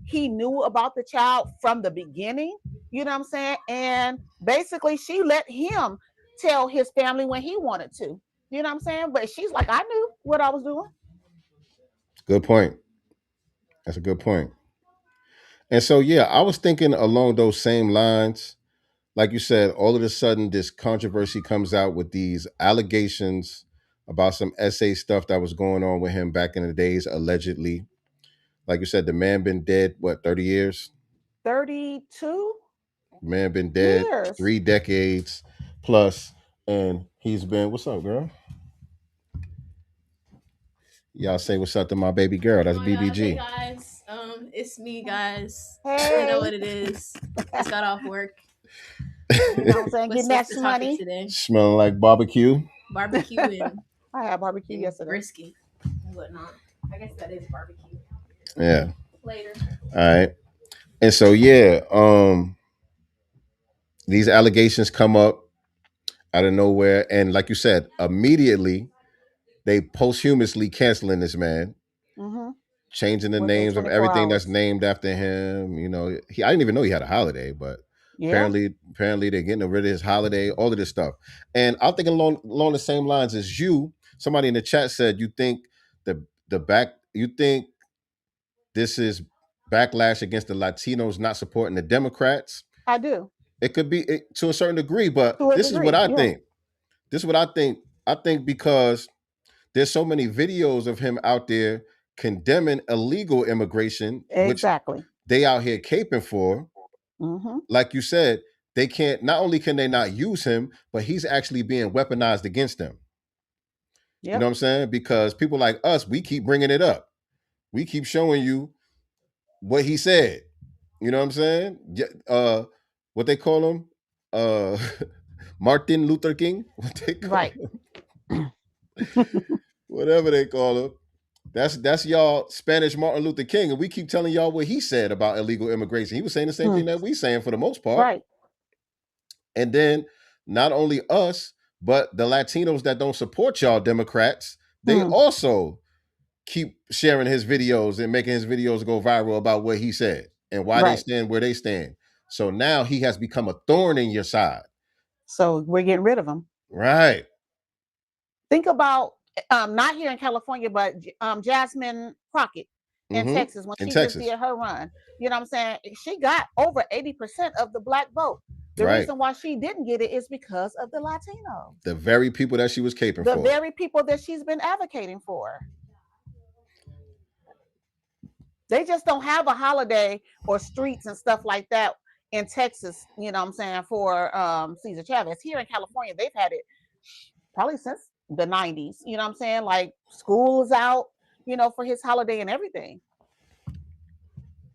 He knew about the child from the beginning, you know what I'm saying? And basically she let him tell his family when he wanted to. You know what I'm saying? But she's like, I knew what I was doing. Good point. That's a good point. And so, yeah, I was thinking along those same lines. Like you said, all of a sudden, this controversy comes out with these allegations about some SA stuff that was going on with him back in the days, allegedly. Like you said, the man been dead, what, 30 years? 32? Man been dead years. 3 decades plus. And he's been, what's up, girl? Y'all say what's up to my baby girl. That's BBG. Hey guys, it's me, guys. Hey. You know what it is. Just got off work. You know what I'm saying? Getting that money today. Smelling like barbecue. Barbecue and I had barbecue yesterday. Brisket and whatnot. I guess that is barbecue. Yeah. Later. All right. And so, yeah, these allegations come up out of nowhere. And like you said, immediately they posthumously canceling this man, changing the names of everything that's named after him. You know, I didn't even know he had a holiday, but apparently they're getting rid of his holiday, all of this stuff. And I'm thinking along the same lines as you. Somebody in the chat said, you think you think this is backlash against the Latinos not supporting the Democrats? I do. It could be to a certain degree, but this is what I think. This is what I think. I think because there's so many videos of him out there condemning illegal immigration, exactly, which they out here caping for. Like you said, they can't. Not only can they not use him, but he's actually being weaponized against them. You know what I'm saying? Because people like us, we keep bringing it up. We keep showing you what he said. You know what I'm saying? What they call him? Martin Luther King? What they call him? Whatever they call him. That's y'all Spanish Martin Luther King. And we keep telling y'all what he said about illegal immigration. He was saying the same thing that we saying for the most part. Right. And then not only us, but the Latinos that don't support y'all Democrats, they also keep sharing his videos and making his videos go viral about what he said and why they stand where they stand. So now he has become a thorn in your side. So we're getting rid of him. Right. Think about not here in California, but Jasmine Crockett in Texas when she just did her run. You know what I'm saying? She got over 80% of the black vote. The reason why she didn't get it is because of the Latinos. The very people that she was caping for. The very people that she's been advocating for. They just don't have a holiday or streets and stuff like that in Texas, you know what I'm saying, for Cesar Chavez. Here in California, they've had it probably since the 90s, you know what I'm saying? Like school is out, you know, for his holiday and everything.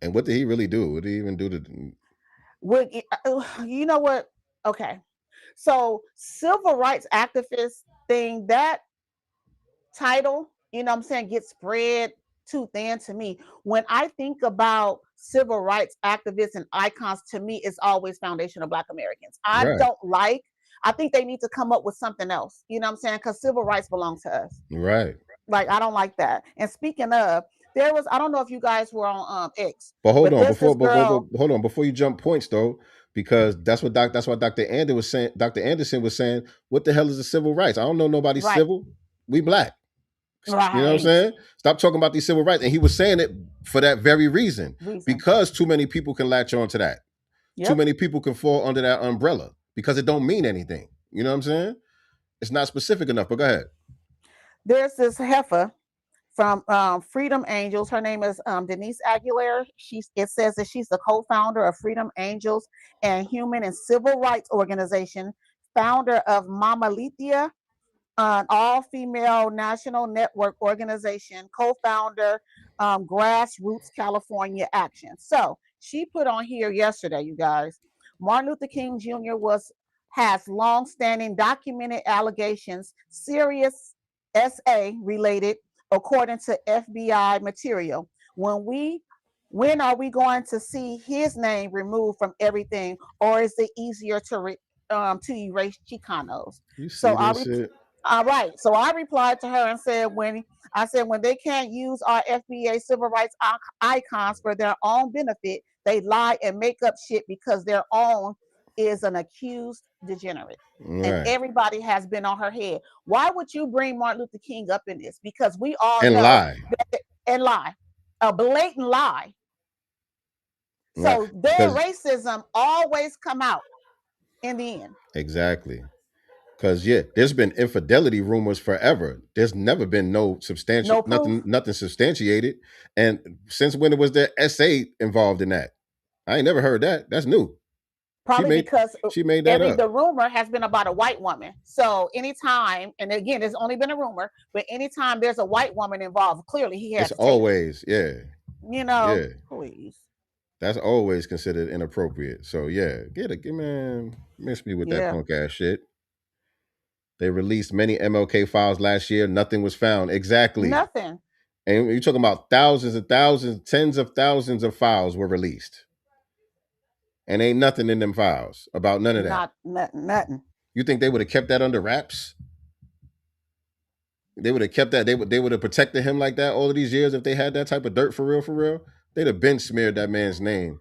And what did he really do? What did he even do to... You know what? Okay. So civil rights activist thing, that title, you know what I'm saying, gets spread too thin to me. When I think about civil rights activists and icons, to me, it's always foundational Black Americans. Right. I think they need to come up with something else, you know what I'm saying? Because civil rights belong to us. Right. Like, I don't like that. And speaking of, I don't know if you guys were on X, But hold but on, there's this girl. hold on before you jump points though, because that's what Dr. Anderson was saying. Dr. Anderson was saying, "What the hell is the civil rights? I don't know nobody Right. civil. We Black." Right. You know what I'm saying? Stop talking about these civil rights. And he was saying it for that very reason. Because too many people can latch on to that. Yep. Too many people can fall under that umbrella because it don't mean anything. You know what I'm saying? It's not specific enough, but go ahead. There's this heifer from Freedom Angels. Her name is Denise Aguilera. It says that she's the co-founder of Freedom Angels and Human and Civil Rights Organization, founder of Mama Lithia, an all-female national network organization, co-founder, Grassroots California Action. So she put on here yesterday, you guys, Martin Luther King Jr. has long-standing documented allegations, serious SA related, according to FBI material. When are we going to see his name removed from everything, or is it easier to erase Chicanos? All right. So I replied to her and said, when they can't use our FBA civil rights icons for their own benefit, they lie and make up shit because their own is an accused degenerate. Right. And everybody has been on her head. Why would you bring Martin Luther King up in this? Because we all know lie. A blatant lie. So their racism always come out in the end. Exactly. Because there's been infidelity rumors forever. There's never been nothing substantiated. And since when was there SA involved in that? I ain't never heard that. That's new. Probably because she made that up. The rumor has been about a white woman. So anytime, and again, it's only been a rumor, but anytime there's a white woman involved, clearly he has. It's always, please. That's always considered inappropriate. So man, miss me with that punk ass shit. They released many MLK files last year. Nothing was found. Exactly. Nothing. And you're talking about thousands and thousands, tens of thousands of files were released. And ain't nothing in them files about none of that. Nothing. You think they would have kept that under wraps? They would have kept that. They would have protected him like that all of these years if they had that type of dirt for real, for real. They'd have been smeared that man's name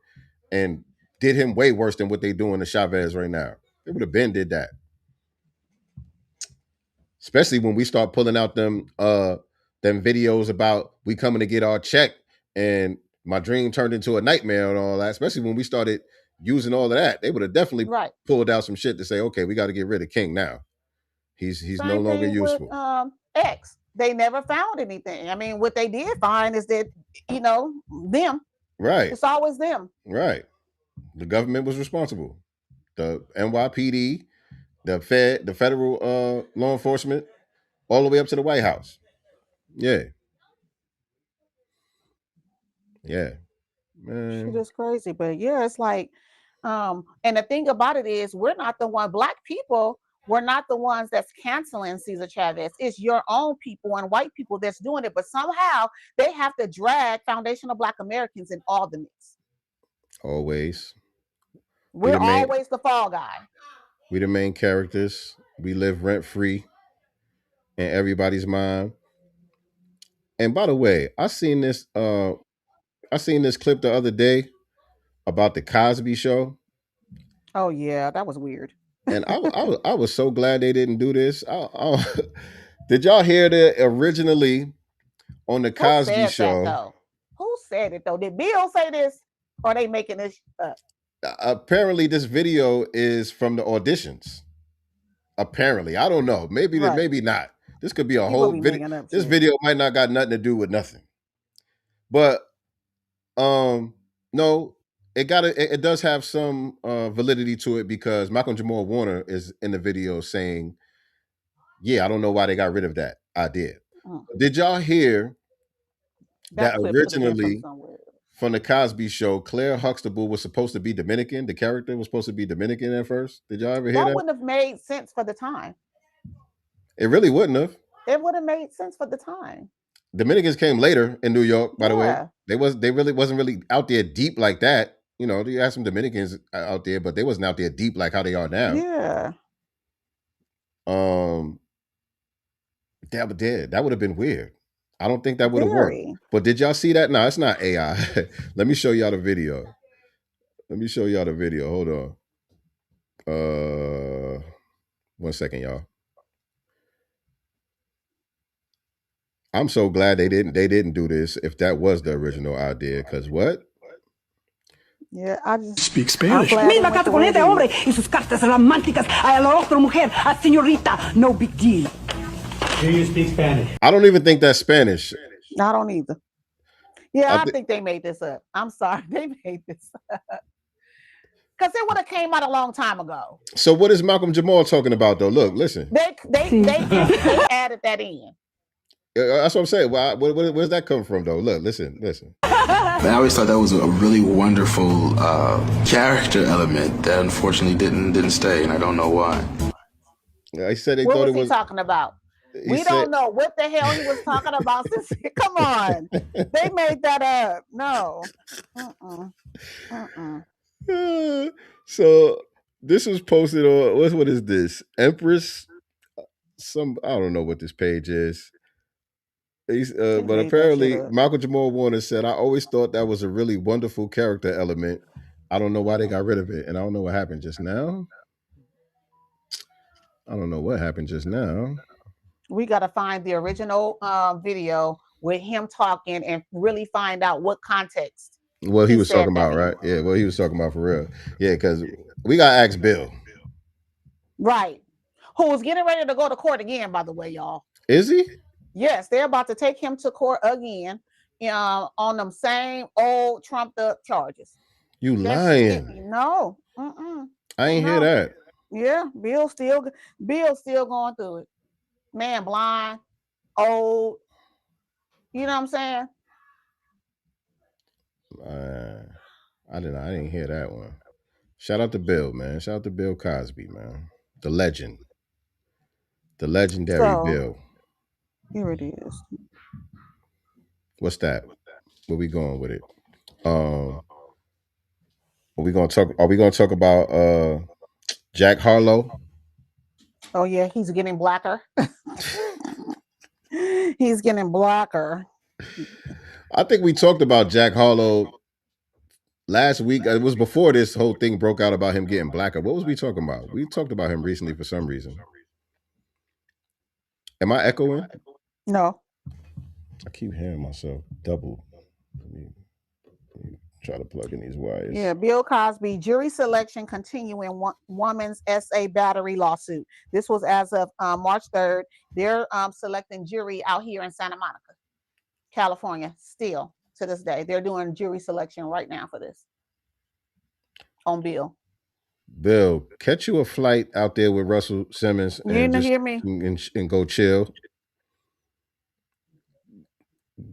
and did him way worse than what they doing to Chavez right now. They would have been did that. Especially when we start pulling out them videos about we coming to get our check and my dream turned into a nightmare and all that. Especially when we started using all of that, they would have definitely pulled out some shit to say, okay, we got to get rid of King now. He's no longer useful. With, X, they never found anything. I mean, what they did find is that them. Right. It's always them. Right. The government was responsible. The NYPD. The federal law enforcement, all the way up to the White House. Yeah. Man. Shit is crazy, but it's like, and the thing about it is, we're not the one. Black people, we're not the ones that's canceling Cesar Chavez. It's your own people and white people that's doing it. But somehow they have to drag foundational Black Americans in all the mix. Always. We're always the fall guy. We the main characters. We live rent free in everybody's mind. And by the way, I seen this clip the other day about the Cosby Show. Oh yeah, that was weird. And I was so glad they didn't do this. Did y'all hear that originally on the Cosby Show? Who said it though? Did Bill say this, or are they making this up? Apparently, this video is from the auditions. Apparently, I don't know. Maybe not. This could be a whole video. This video might not got nothing to do with nothing. But no, it does have some validity to it because Malcolm Jamal Warner is in the video saying, "Yeah, I don't know why they got rid of that idea." Did y'all hear that originally from the Cosby Show, Claire Huxtable was supposed to be Dominican. The character was supposed to be Dominican at first. Did y'all ever hear that? Wouldn't have made sense for the time. It really wouldn't have. It would have made sense for the time. Dominicans came later in New York, by the way. Yeah. They really wasn't really out there deep like that. You know, you had some Dominicans out there, but they wasn't out there deep like how they are now. Yeah. That would have been weird. I don't think that would have worked. But did y'all see that? No, it's not AI. Let me show y'all the video. Hold on. 1 second, y'all. I'm so glad they didn't do this if that was the original idea, because what? Yeah, I just speak Spanish. Misma casa con este hombre y sus cartas románticas a la otra mujer, a señorita, no big deal. Do you speak Spanish? I don't even think that's Spanish. I don't either. Yeah, I think they made this up. I'm sorry, they made this up. Because it would have came out a long time ago. So what is Malcolm Jamal talking about, though? Look, listen. They added that in. That's what I'm saying. Where's that come from, though? Look, listen. I always thought that was a really wonderful character element that unfortunately didn't stay, and I don't know why. I said what was he talking about? We don't know what the hell he was talking about. Come on, they made that up. No. So this was posted on what is this? Empress? I don't know what this page is. But apparently Malcolm Jamal Warner said, I always thought that was a really wonderful character element. I don't know why they got rid of it. And I don't know what happened just now. We got to find the original video with him talking and really find out what context. What he was talking about, right? Yeah, what he was talking about for real. Yeah, because we got to ask Bill. Right. Who was getting ready to go to court again, by the way, y'all. Is he? Yes, they're about to take him to court again on them same old trumped up charges. You lying? No. I ain't hear that. Yeah, Bill's still going through it. Man, blind, old. You know what I'm saying? I didn't hear that one. Shout out to Bill, man. Shout out to Bill Cosby, man. The legend. The legendary Bill. Here it is. What's that? Where we going with it? Are we gonna talk about Jack Harlow? Oh yeah, he's getting blacker. He's getting blacker. I think we talked about Jack Harlow last week. It was before this whole thing broke out about him getting blacker. What was we talking about? We talked about him recently for some reason. Am I echoing? No. I keep hearing myself double. Let me try to plug in these wires. Yeah, Bill Cosby, jury selection continuing woman's SA battery lawsuit. This was as of March 3rd. They're selecting jury out here in Santa Monica, California, still to this day. They're doing jury selection right now for this on Bill. Bill, catch you a flight out there with Russell Simmons and hear me? And go chill.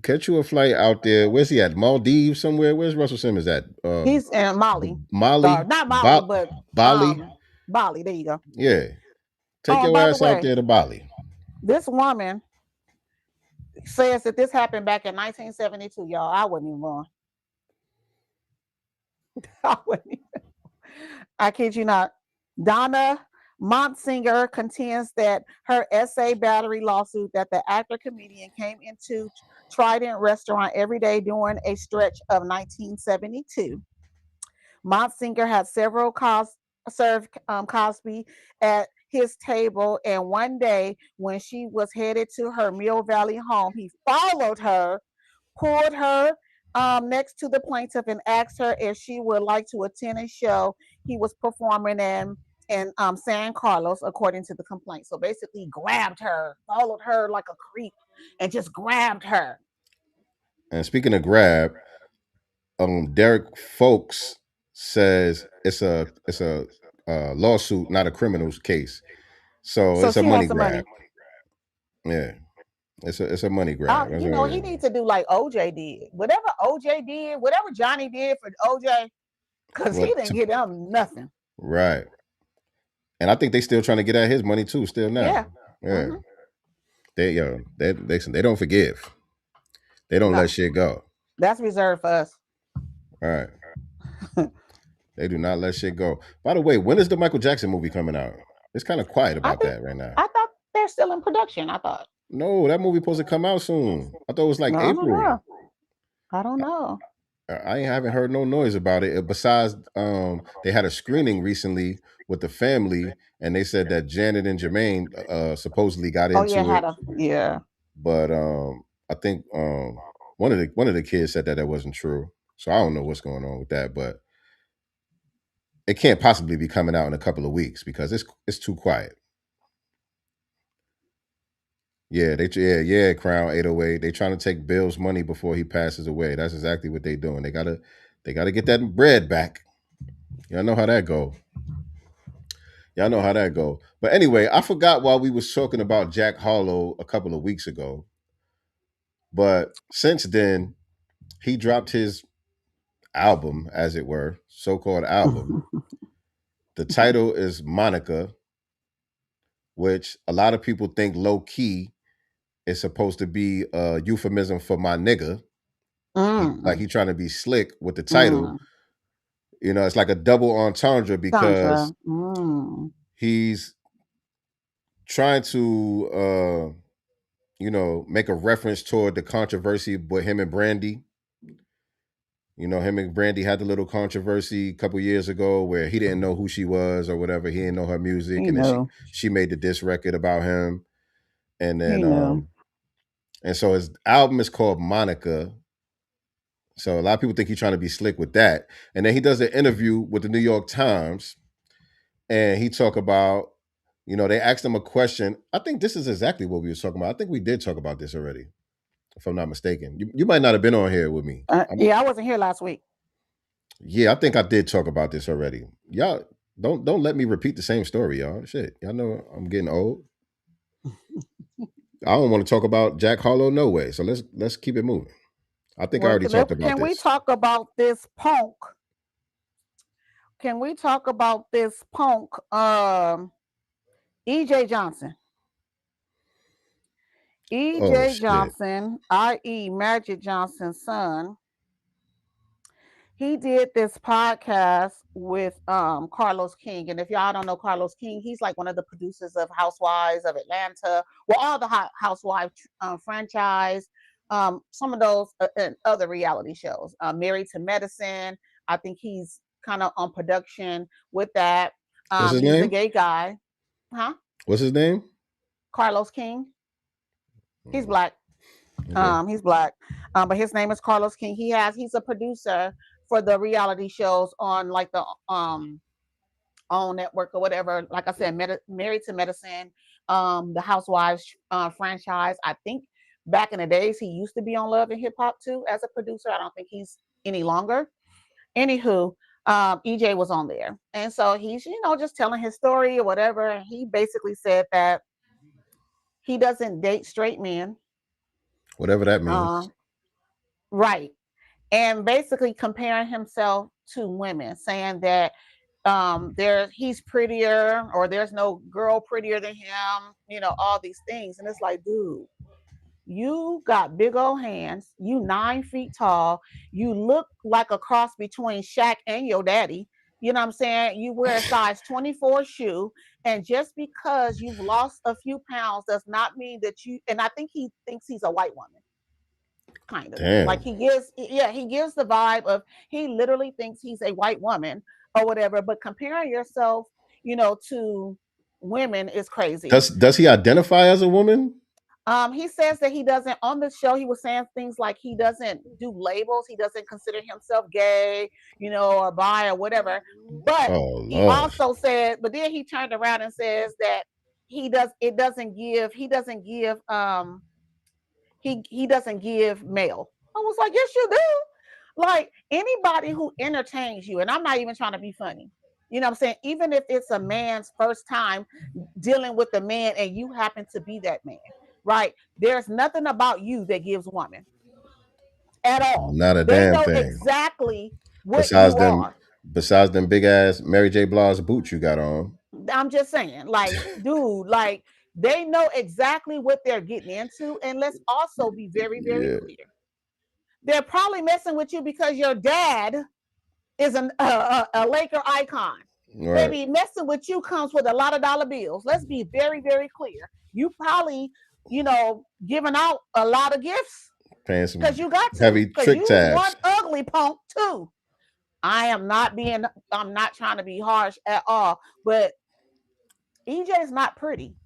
Catch you a flight out there. Where's he at? Maldives somewhere? Where's Russell Simmons at? He's in Mali. Not Mali, but Bali. Bali. There you go. Yeah. Take your ass out there to Bali. This woman says that this happened back in 1972, y'all. I wasn't even born. I kid you not. Donna Montsinger contends that her SA battery lawsuit that the actor comedian came into Trident restaurant every day during a stretch of 1972. Montsinger had several served Cosby at his table, and one day when she was headed to her Mill Valley home, he followed her, pulled her next to the plaintiff, and asked her if she would like to attend a show he was performing in San Carlos, according to the complaint. So basically grabbed her, followed her like a creep, and just grabbed her. And speaking of grab, Derek Folks says it's a lawsuit, not a criminal case. So it's a money grab. Yeah. It's a money grab. You know, he needs to do like OJ did. Whatever OJ did, whatever Johnny did for OJ, because he didn't get him nothing. Right. And I think they still trying to get at his money too, still now. Yeah. Mm-hmm. They don't forgive. They don't let shit go. That's reserved for us. All right. They do not let shit go. By the way, when is the Michael Jackson movie coming out? It's kind of quiet about that right now. I thought they're still in production. I thought. No, that movie supposed to come out soon. I thought it was like April. I don't know. I haven't heard no noise about it. Besides, they had a screening recently with the family, and they said that Janet and Jermaine supposedly got into it. But I think one of the kids said that wasn't true. So I don't know what's going on with that, but it can't possibly be coming out in a couple of weeks because it's too quiet. Yeah, Crown 808. They trying to take Bill's money before he passes away. That's exactly what they doing. They gotta get that bread back. Y'all know how that go. But anyway, I forgot why we was talking about Jack Harlow a couple of weeks ago. But since then, he dropped his album, as it were, so-called album. The title is Monica, which a lot of people think low key is supposed to be a euphemism for my nigga. Like he trying to be slick with the title. You know, it's like a double entendre because he's trying to make a reference toward the controversy with him and Brandy. You know, him and Brandy had the little controversy a couple years ago where he didn't know who she was or whatever. He didn't know her music. And then she made the diss record about him. And then and so his album is called Monica. So a lot of people think he's trying to be slick with that. And then he does an interview with the New York Times and he talk about, they asked him a question. I think this is exactly what we were talking about. I think we did talk about this already, if I'm not mistaken. You might not have been on here with me. I wasn't here last week. Yeah, I think I did talk about this already. Y'all don't let me repeat the same story, y'all. Shit, y'all know I'm getting old. I don't want to talk about Jack Harlow no way. So let's keep it moving. I think I already talked about this. Can we talk about this punk? Can we talk about this punk? E.J. Johnson. E.J. Johnson, i.e. Magic Johnson's son. He did this podcast with Carlos King. And if y'all don't know Carlos King, he's like one of the producers of Housewives of Atlanta. Well, all the Housewives franchise. Some of those and other reality shows. Married to Medicine. I think he's kind of on production with that. What's his he's name? a gay guy. Huh? What's his name? Carlos King. He's black. Okay. He's black. But his name is Carlos King. He's a producer for the reality shows on like the OWN network or whatever. Like I said, Married to Medicine, the Housewives franchise. I think back in the days he used to be on Love and Hip Hop too as a producer. I don't think he's any longer. Anywho, EJ was on there. And so he's, just telling his story or whatever. And he basically said that he doesn't date straight men. Whatever that means. Right. And basically comparing himself to women, saying that he's prettier or there's no girl prettier than him, all these things. And it's like, dude, you got big old hands, you 9 feet tall, you look like a cross between Shaq and your daddy. You know what I'm saying? You wear a size 24 shoe, and just because you've lost a few pounds does not mean that and I think he thinks he's a white woman. Kind of. Damn. Like he gives the vibe of he literally thinks he's a white woman or whatever, but comparing yourself, to women is crazy. Does he identify as a woman? He says that he doesn't, on the show, he was saying things like he doesn't do labels. He doesn't consider himself gay, or bi or whatever. But he also said, but then he turned around and says that he doesn't give male. I was like, yes, you do. Like anybody who entertains you, and I'm not even trying to be funny. You know what I'm saying? Even if it's a man's first time dealing with a man and you happen to be that man, right? There's nothing about you that gives woman at all. Not a They damn know thing. exactly what Besides you them, are. besides them big ass Mary J. Blige boots you got on. I'm just saying, like, dude, like they know exactly what they're getting into. And let's also be very, very clear. They're probably messing with you because your dad is a Laker icon. Right. Baby, messing with you comes with a lot of dollar bills. Let's be very, very clear. You probably, giving out a lot of gifts Paying some because you got to. heavy trick you tabs. one ugly punk too. I'm not trying to be harsh at all, but EJ is not pretty.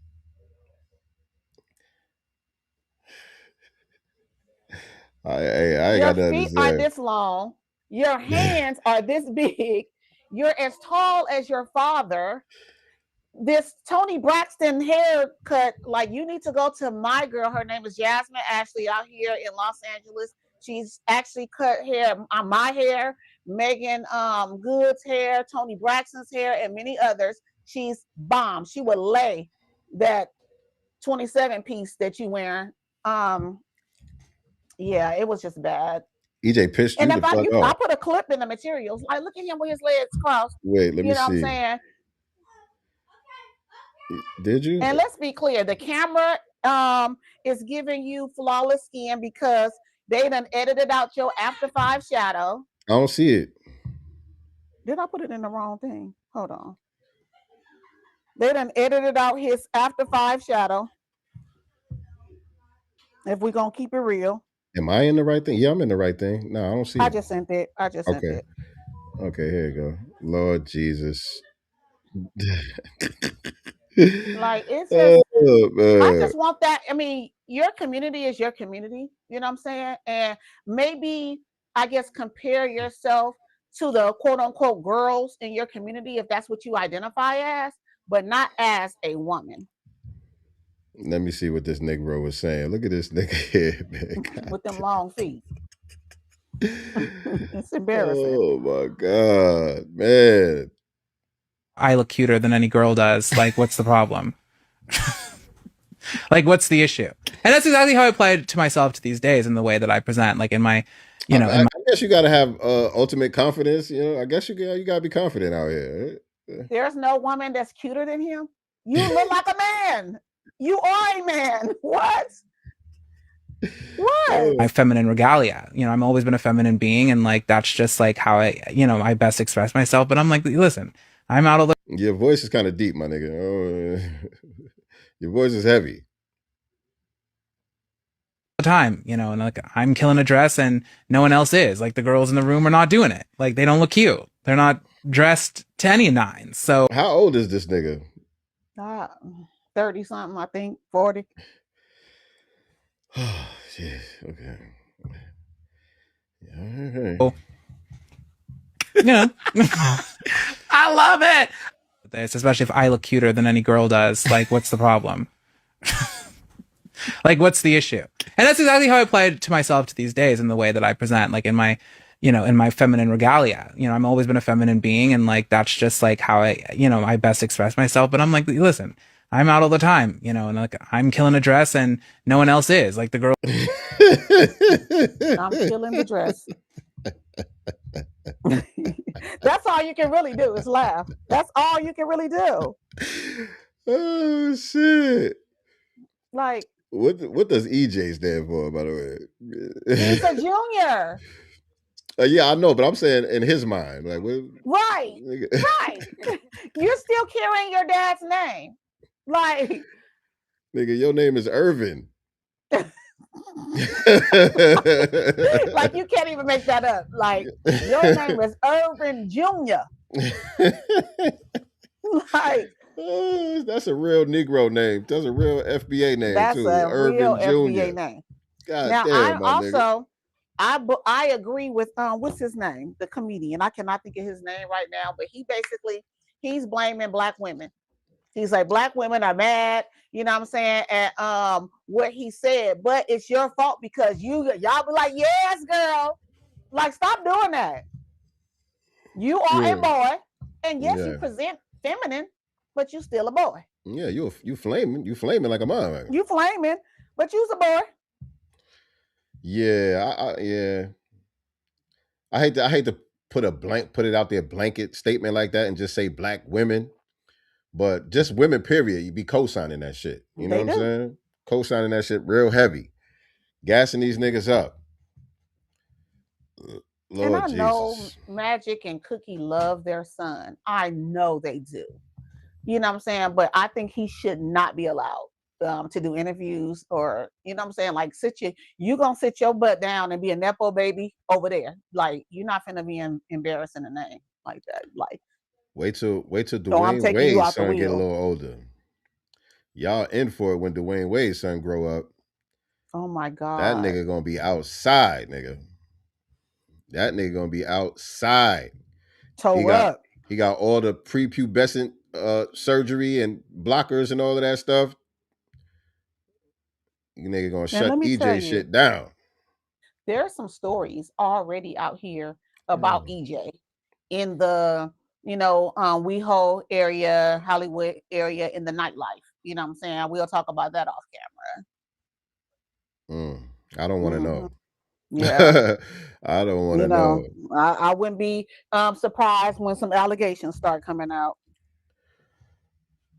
I ain't your got nothing to feet say. are this long. Your hands are this big. You're as tall as your father. This Tony Braxton haircut, like you need to go to my girl. Her name is Jasmine Ashley out here in Los Angeles. She's actually cut hair on my hair, Megan Good's hair, Tony Braxton's hair, and many others. She's bomb. She would lay that 27 piece that you wearing. Yeah, it was just bad. EJ pissed you And the if fuck off. I put a clip in the materials, like look at him with his legs crossed. Wait, let me You know see. what I'm saying? Did you? And let's be clear, the camera is giving you flawless skin because they done edited out your after 5 shadow. I don't see it. Did I put it in the wrong thing? Hold on. They done edited out his after 5 shadow. If we're gonna keep it real. Am I in the right thing? Yeah, I'm in the right thing. No, I don't see it. I just sent it. Okay, here you go. Lord Jesus. Like it's just I just want that. I mean, your community is your community, you know what I'm saying? And maybe I guess compare yourself to the quote unquote girls in your community if that's what you identify as, but not as a woman. Let me see what this Negro was saying. Look at this nigga here, man. With them long feet. It's embarrassing. Oh my God, man. I look cuter than any girl does. Like, what's the problem? Like, what's the issue? And that's exactly how I apply it to myself to these days in the way that I present, like in my, I guess you got to have ultimate confidence. I guess you got to be confident out here. There's no woman that's cuter than him. You look like a man. You are a man. What? My feminine regalia. I've always been a feminine being, and like that's just like how I best express myself. But I'm like, listen, I'm out of the. Your voice is kind of deep, my nigga. Oh, your voice is heavy. Time, and like I'm killing a dress, and no one else is. Like the girls in the room are not doing it. Like they don't look cute. They're not dressed to any nines. So how old is this nigga? 30 something, I think 40. Oh, jeez. Okay. Yeah. I love it. This, especially if I look cuter than any girl does. Like, what's the problem? Like, what's the issue? And that's exactly how I apply it to myself to these days in the way that I present, like in my, in my feminine regalia. I've always been a feminine being, and like that's just like how I best express myself. But I'm like, listen, I'm out all the time, and like I'm killing a dress, and no one else is. Like the girl. I'm killing the dress. That's all you can really do is laugh. That's all you can really do. Oh shit! Like what does EJ stand for, by the way? He's a junior. Yeah, I know, but I'm saying in his mind, like what? Right. You're still carrying your dad's name, like. Nigga, your name is Irvin. Like you can't even make that up. Like your name is Irvin Jr. Like that's a real Negro name. That's a real FBA name. That's too. a Irvin real Jr. FBA name. God now damn, I also I agree with what's his name, the comedian. I cannot think of his name right now, but he's blaming black women. He's like, black women are mad, you know what I'm saying, at what he said, but it's your fault because y'all be like, yes, girl. Like, stop doing that. You are a boy, and yes, you present feminine, but you still a boy. Yeah, you flaming like a motherfucker. You flaming, but you's a boy. Yeah, yeah. I hate to put it out there blanket statement like that and just say black women, but just women period. You be co-signing that shit. You know They what I'm do. saying? Co-signing that shit real heavy, gassing these niggas up. And Lord I know Jesus. Magic and Cookie love their son. I know they do. You know what I'm saying? But I think he should not be allowed to do interviews or, you know what I'm saying? Like, you going to sit your butt down and be a Nepo baby over there. Like, you're not going to be embarrassing the name like that. Like, Wait till so I'm Dwayne taking you Wade's out the son get a wheel. little older. Y'all in for it when Dwayne Wade's son grow up. Oh my That God. nigga gonna be outside, nigga. That nigga gonna be outside. He Toe got up. he got all the prepubescent surgery and blockers and all of that stuff. You nigga gonna And shut let me tell EJ you, shit down. there are some stories already out here about Mm. EJ in the, WeHo area, Hollywood area, in the nightlife. You know what I'm saying? We'll talk about that off Mm. I don't want to camera. know. Yeah. I don't want to know. I wouldn't be surprised when some allegations start coming out.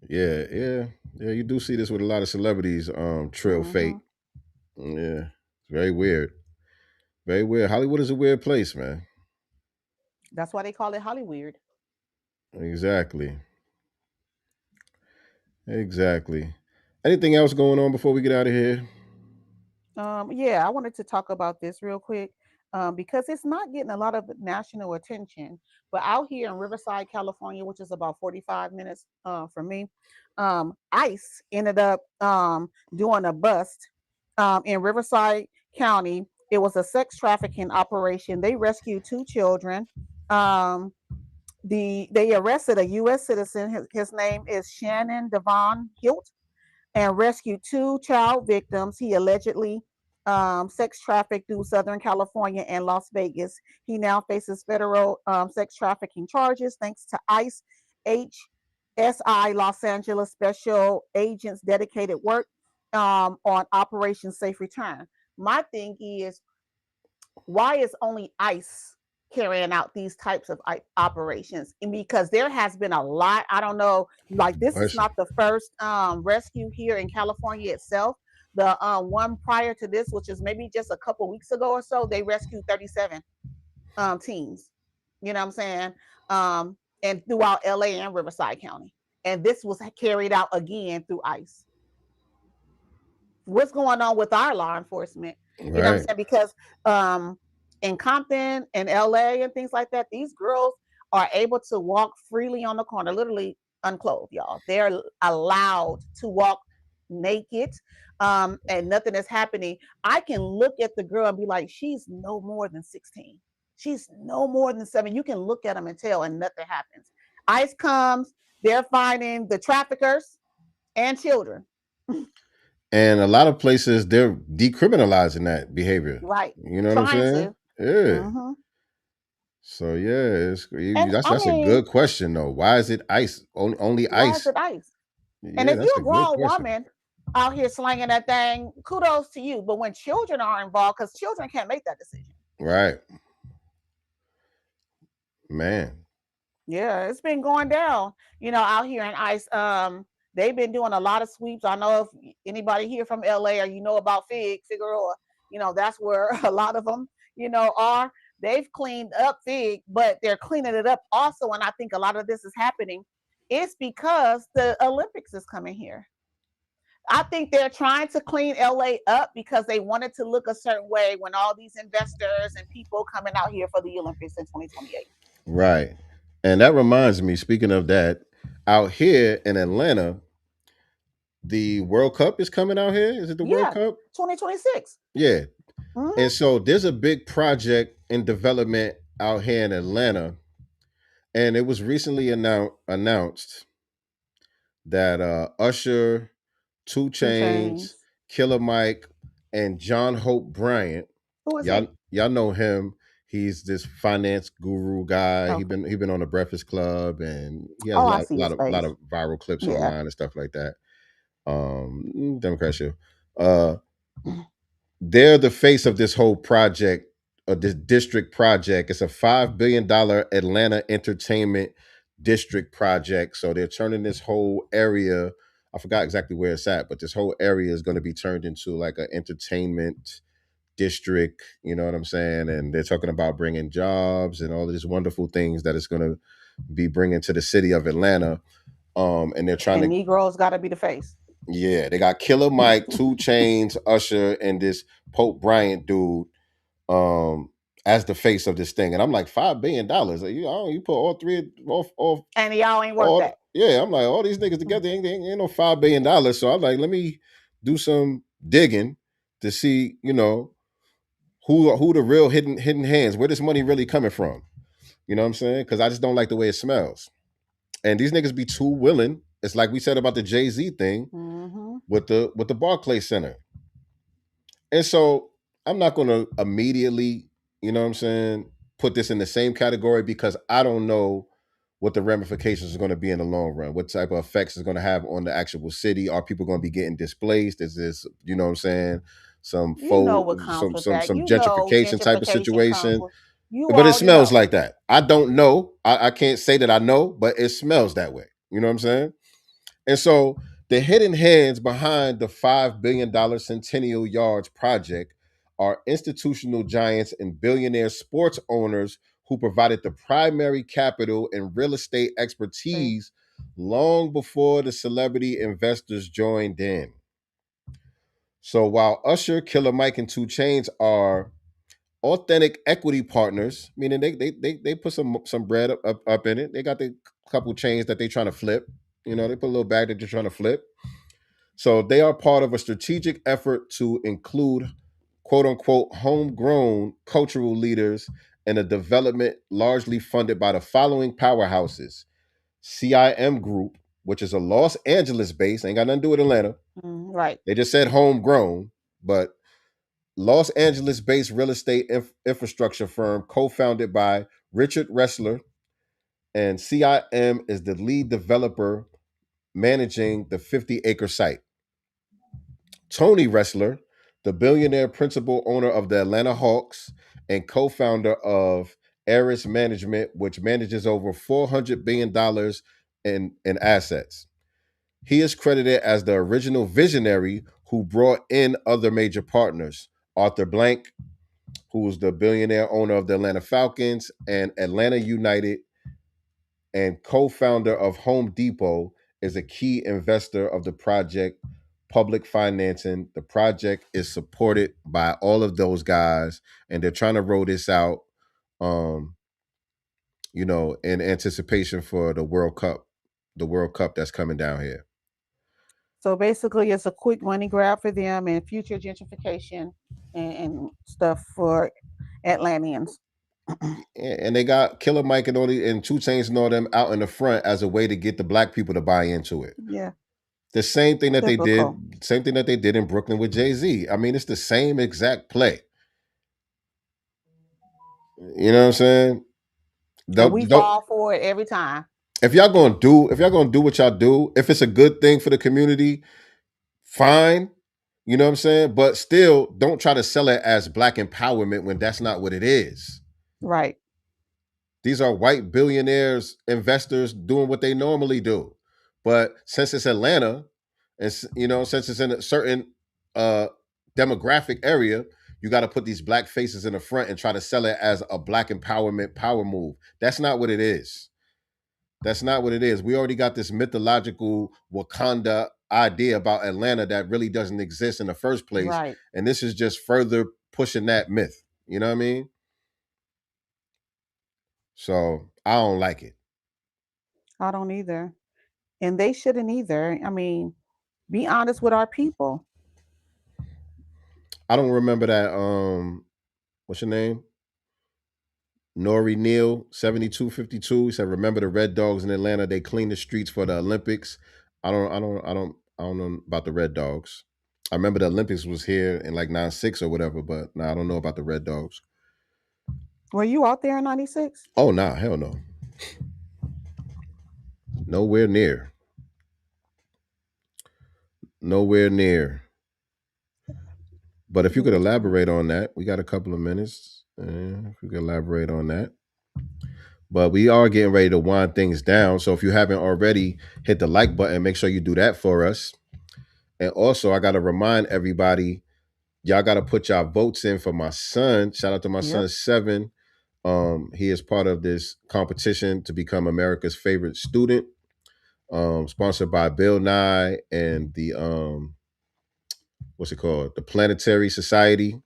Yeah, yeah, yeah. You do see this with a lot of celebrities. Trill fate. Yeah, it's very weird. Very weird. Hollywood is a weird place, man. That's why they call it Hollyweird. Exactly. Exactly. Anything else going on before we get out of here? Yeah, I wanted to talk about this real quick because it's not getting a lot of national attention. But out here in Riverside, California, which is about 45 minutes from me, ICE ended up doing a bust in Riverside County. It was a sex trafficking operation. They rescued two children. Um, they arrested a U.S. citizen. His name is Shannon Devon Hilt, and rescued two child victims. He allegedly sex trafficked through Southern California and Las Vegas. He now faces federal sex trafficking charges thanks to ICE HSI Los Angeles special agents' dedicated work on Operation Safe Return. My thing is, why is only ICE carrying out these types of operations? And because there has been a lot, I don't know, like this is not the first rescue here in California itself. The one prior to this, which is maybe just a couple weeks ago or so, they rescued 37 teens. You know what I'm saying? And throughout LA and Riverside County. And this was carried out again through ICE. What's going on with our law enforcement? Right. You know what I'm saying? Because in Compton and LA and things like that, these girls are able to walk freely on the corner, literally unclothed, y'all. They're allowed to walk naked and nothing is happening. I can look at the girl and be like, she's no more than 16. She's no more than 7. You can look at them and tell, and nothing happens. ICE comes, they're finding the traffickers and children. And a lot of places they're decriminalizing that behavior. Right. You know what I'm saying? Yeah. Mm-hmm. So yeah, that's a mean, good question though. Why is it ICE? Only why ICE? is it ICE? Yeah, And if that's you're a a good grown question. woman out here slanging that thing, kudos to you. But when children are involved, because children can't make that decision. Right. Man. Yeah, it's been going down, out here in ICE. They've been doing a lot of sweeps. I know if anybody here from LA or about Figueroa, that's where a lot of them, are. They've cleaned up Fig, but they're cleaning it up also. And I think a lot of this is happening. It's because the Olympics is coming here. I think they're trying to clean LA up because they wanted to look a certain way when all these investors and people coming out here for the Olympics in 2028. Right. And that reminds me, speaking of that, out here in Atlanta, the World Cup is coming out here. Is it the World Cup? 2026. Yeah. Mm-hmm. And so there's a big project in development out here in Atlanta. And it was recently announced that Usher, 2 Chainz, Killer Mike, and John Hope Bryant. Who is y'all know him. He's this finance guru guy. He Okay. been on the Breakfast Club, and he has Oh, a I lot see his lot face. of viral clips Yeah. online and stuff like that. Democrat show. Uh, they're the face of this whole project, or this district project. It's a $5 billion Atlanta entertainment district project. So they're turning this whole area. I forgot exactly where it's at, but this whole area is going to be turned into like an entertainment district. You know what I'm saying? And they're talking about bringing jobs and all these wonderful things that it's going to be bringing to the city of Atlanta. And they're trying And to. Negroes got to be the face. Yeah, they got Killer Mike, 2 Chainz, Usher, and this Pope Bryant dude as the face of this thing. And I'm like, $5 billion. You put all three off And y'all ain't worth all. that. Yeah, I'm like, all these niggas together ain't no $5 billion. So I'm like, let me do some digging to see, who the real hidden hands, where this money really coming from. You know what I'm saying? Because I just don't like the way it smells. And these niggas be too willing. It's like we said about the Jay-Z thing with the Barclays Center. And so I'm not going to immediately, you know what I'm saying, put this in the same category because I don't know what the ramifications are going to be in the long run. What type of effects is going to have on the actual city? Are people going to be getting displaced? Is this, you know what I'm saying, some What comes with that. some gentrification type of situation? But it already smells know. like that. I don't know. I can't say that I know, but it smells that way. You know what I'm saying? And so the hidden hands behind the $5 billion Centennial Yards project are institutional giants and billionaire sports owners who provided the primary capital and real estate expertise long before the celebrity investors joined in. So while Usher, Killer Mike, and 2 Chainz are authentic equity partners, meaning they put some bread up in it. They got the couple chains that they trying to flip. They put a little bag that they're trying to flip. So they are part of a strategic effort to include quote unquote homegrown cultural leaders in a development largely funded by the following powerhouses: CIM Group, which is a Los Angeles base, ain't got nothing to do with Atlanta. Right. They just said homegrown, but Los Angeles-based real estate infrastructure firm co-founded by Richard Ressler, and CIM is the lead developer managing the 50-acre site. Tony Ressler, the billionaire principal owner of the Atlanta Hawks and co-founder of Aris Management, which manages over $400 billion in assets. He is credited as the original visionary who brought in other major partners: Arthur Blank, who's the billionaire owner of the Atlanta Falcons and Atlanta United, and co-founder of Home Depot, is a key investor of the project. Public financing. The project is supported by all of those guys, and they're trying to roll this out, in anticipation for the World Cup that's coming down here. So basically, it's a quick money grab for them and future gentrification and stuff for Atlanteans. And they got Killer Mike and 2 Chainz and all them out in the front as a way to get the black people to buy into it. Yeah. The same thing that Typical. they did in Brooklyn with Jay-Z. I mean, it's the same exact play. You know what I'm saying? And we fall for it every time. If y'all gonna do what y'all do, if it's a good thing for the community, fine. You know what I'm saying? But still, don't try to sell it as black empowerment when that's not what it is. Right. These are white billionaires, investors doing what they normally do. But since it's Atlanta, and since it's in a certain demographic area, you got to put these black faces in the front and try to sell it as a black empowerment power move. That's not what it is. That's not what it is. We already got this mythological Wakanda idea about Atlanta that really doesn't exist in the first place. Right. And this is just further pushing that myth. You know what I mean? So I don't like it. I don't either. And they shouldn't either. I mean, be honest with our people. I don't remember that. What's your name? Nori Neal, 7252. He said, "Remember the Red Dogs in Atlanta? They clean the streets for the Olympics." I don't know about the Red Dogs. I remember the Olympics was here in like 96 or whatever, but no, I don't know about the Red Dogs. Were you out there in 96? Oh, nah, hell no. Nowhere near. Nowhere near. But if you could elaborate on that, we got a couple of minutes. If we could elaborate on that. But we are getting ready to wind things down. So if you haven't already, hit the like button. Make sure you do that for us. And also, I got to remind everybody, y'all got to put y'all votes in for my son. Shout out to my son, 7. He is part of this competition to become America's favorite student. Sponsored by Bill Nye and the what's it called? The Planetary Society.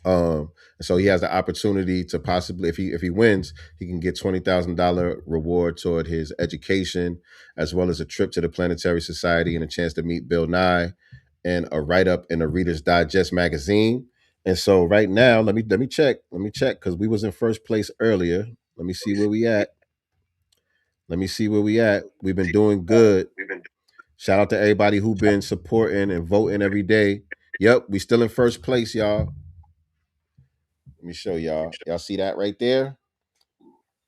And so he has the opportunity to possibly, if he wins, he can get $20,000 reward toward his education, as well as a trip to the Planetary Society and a chance to meet Bill Nye, and a write up in a Reader's Digest magazine. And so right now, let me check because we was in first place earlier. Let me see where we at. We've been doing good. Shout out to everybody who been supporting and voting every day. Yep, we still in first place, y'all. Let me show y'all. Y'all see that right there?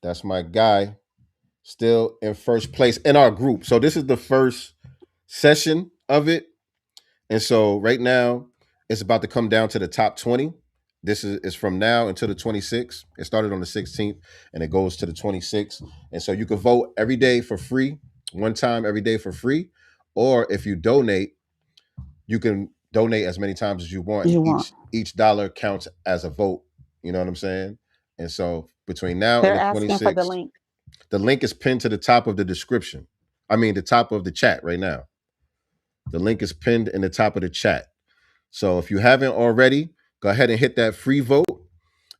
That's my guy. Still in first place in our group. So this is the first session of it. And so right now, it's about to come down to the top 20. This is from now until the 26th. It started on the 16th and it goes to the 26th. And so you can vote every day for free, one time every day for free. Or if you donate, you can donate as many times as you want. Each dollar counts as a vote. You know what I'm saying? And so between now They're and the 26th, asking for the link. The link is pinned to the top of the description. I mean, the top of the chat right now. The link is pinned in the top of the chat. So if you haven't already, go ahead and hit that free vote.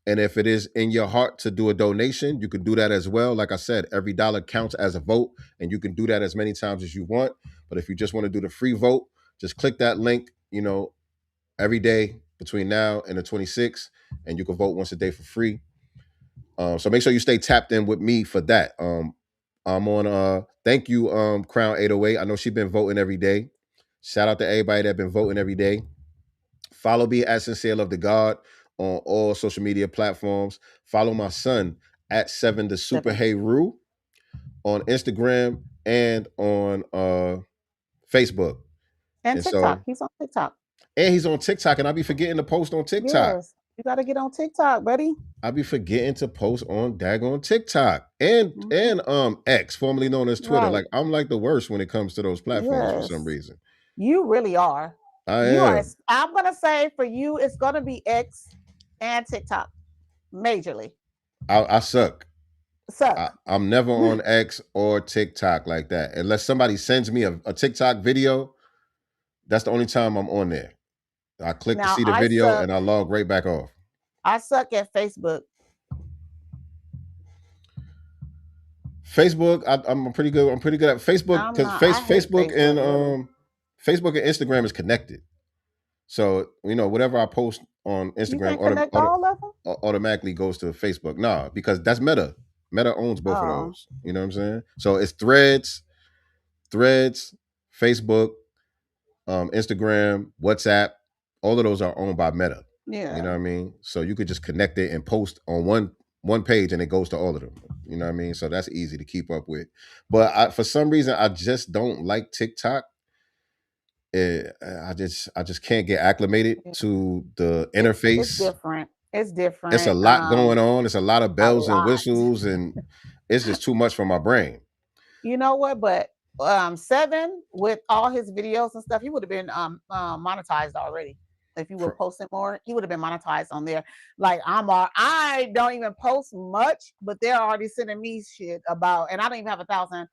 And if it is in your heart to do a donation, you can do that as well. Like I said, every dollar counts as a vote, and you can do that as many times as you want. But if you just want to do the free vote, just click that link, every day between now and the 26th, and you can vote once a day for free. So make sure you stay tapped in with me for that. I'm on thank you, Crown 808. I know she's been voting every day. Shout out to everybody that been voting every day. Follow me at Sincereluvdagod on all social media platforms. Follow my son at 7 the Super Hey Roo on Instagram and on Facebook. And TikTok. He's on TikTok. And he's on TikTok, and I be forgetting to post on TikTok. Yes, you got to get on TikTok, buddy. I be forgetting to post on daggone TikTok and X, formerly known as Twitter. Right. Like I'm like the worst when it comes to those platforms for some reason. You really are. I am. I'm gonna say for you, it's gonna be X and TikTok, majorly. I suck. I'm never on X or TikTok like that, unless somebody sends me a TikTok video. That's the only time I'm on there. I click to see the video and I log right back off. I suck at Facebook. Facebook, I'm pretty good. I'm pretty good at Facebook because Facebook and Facebook and Instagram is connected. So whatever I post on Instagram automatically goes to Facebook. Nah, because that's Meta. Meta owns both of those. You know what I'm saying? So it's Threads, Facebook, Instagram, WhatsApp. All of those are owned by Meta. Yeah. You know what I mean? So you could just connect it and post on one page and it goes to all of them. You know what I mean? So that's easy to keep up with. But for some reason, I just don't like TikTok. I just can't get acclimated to the interface. It's different. It's a lot going on. It's a lot of bells and whistles, and it's just too much for my brain. You know what? But 7 with all his videos and stuff, he would have been monetized already. If you were posting more, he would have been monetized on there. Like I don't even post much, but they're already sending me shit about, and I don't even have 1,000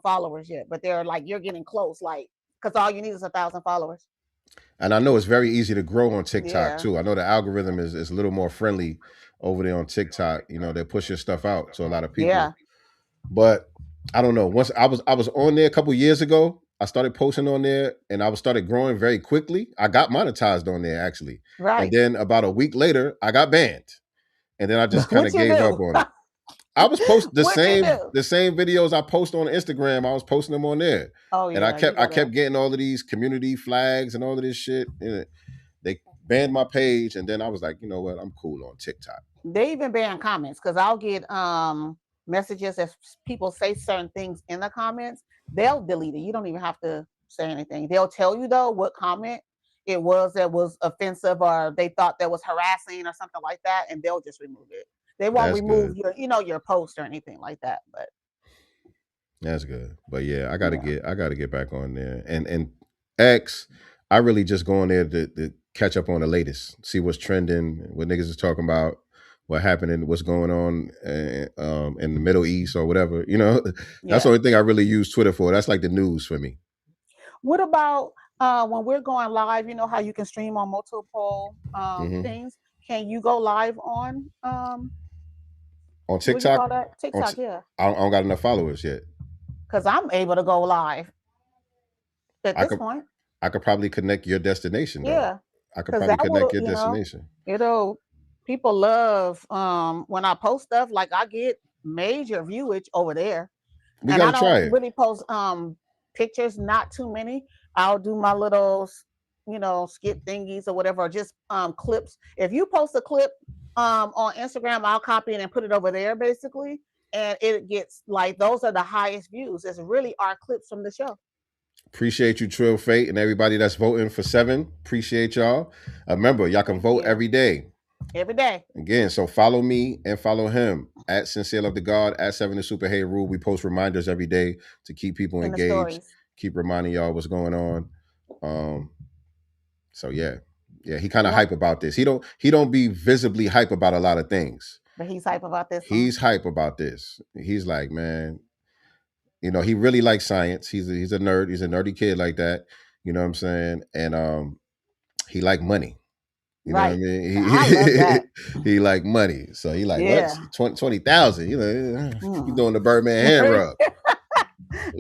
followers yet. But they're like, you're getting close, like, because all you need is 1,000 followers. And I know it's very easy to grow on TikTok too. I know the algorithm is a little more friendly over there on TikTok. They push your stuff out to a lot of people. Yeah. But I don't know. Once I was on there a couple years ago, I started posting on there and I started growing very quickly. I got monetized on there actually. Right. And then about a week later, I got banned. And then I just kind of gave up on it. I was posting the same videos I post on Instagram. I was posting them on there. Oh yeah. And I kept getting all of these community flags and all of this shit. They banned my page, and then I was like, you know what, I'm cool on TikTok. They even ban comments because I'll get messages if people say certain things in the comments, they'll delete it. You don't even have to say anything. They'll tell you though what comment it was that was offensive or they thought that was harassing or something like that, and they'll just remove it. They won't remove your, your post or anything like that. But that's good. But yeah, I gotta get back on there. And X, I really just go on there to catch up on the latest, see what's trending, what niggas is talking about, what happening, what's going on in the Middle East or whatever. That's the only thing I really use Twitter for. That's like the news for me. What about when we're going live? You know how you can stream on multiple things. Can you go live on TikTok? TikTok, yeah. I don't got enough followers yet. Because I'm able to go live at this point. I could probably connect your destination. Yeah. I could probably connect your destination. People love when I post stuff, like I get major viewage over there. We gotta try it. I don't really post pictures, not too many. I'll do my little, skit thingies or whatever, or just clips. If you post a clip on Instagram, I'll copy it and put it over there basically. And it gets like, those are the highest views. It's really our clips from the show. Appreciate you, Trill Fate, and everybody that's voting for 7. Appreciate y'all. Remember, y'all can vote every day. Every day. Again, so follow me and follow him at Sincereluvdagod, at 7 the Super Hey Rule. We post reminders every day to keep people engaged, keep reminding y'all what's going on. So yeah, he kind of hype about this. He don't be visibly hype about a lot of things. But he's hype about this. He's hype about this. He's like, man, he really likes science. He's a nerd. He's a nerdy kid like that. You know what I'm saying? And he like money. You know what I mean? I love that. He like money. So he like, what? 20,000. You doing the Birdman hand rub.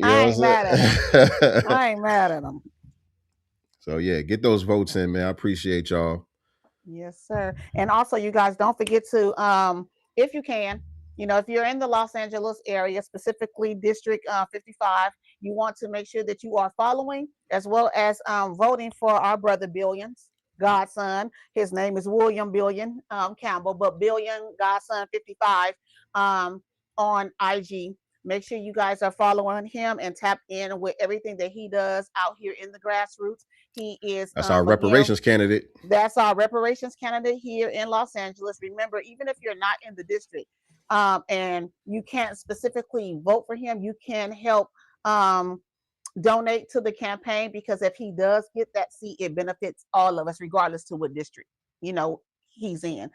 I ain't mad at him. I ain't mad at him. So yeah, get those votes in, man. I appreciate y'all. Yes, sir. And also, you guys, don't forget to, if you can, if you're in the Los Angeles area, specifically District 55, you want to make sure that you are following as well as voting for our brother Billions, Godson. His name is William Billion Campbell, but Billion Godson 55 on IG. Make sure you guys are following him and tap in with everything that he does out here in the grassroots. He is that's our reparations candidate. That's our reparations candidate here in Los Angeles. Remember, even if you're not in the district and you can't specifically vote for him, you can help donate to the campaign, because if he does get that seat, it benefits all of us, regardless to what district he's in.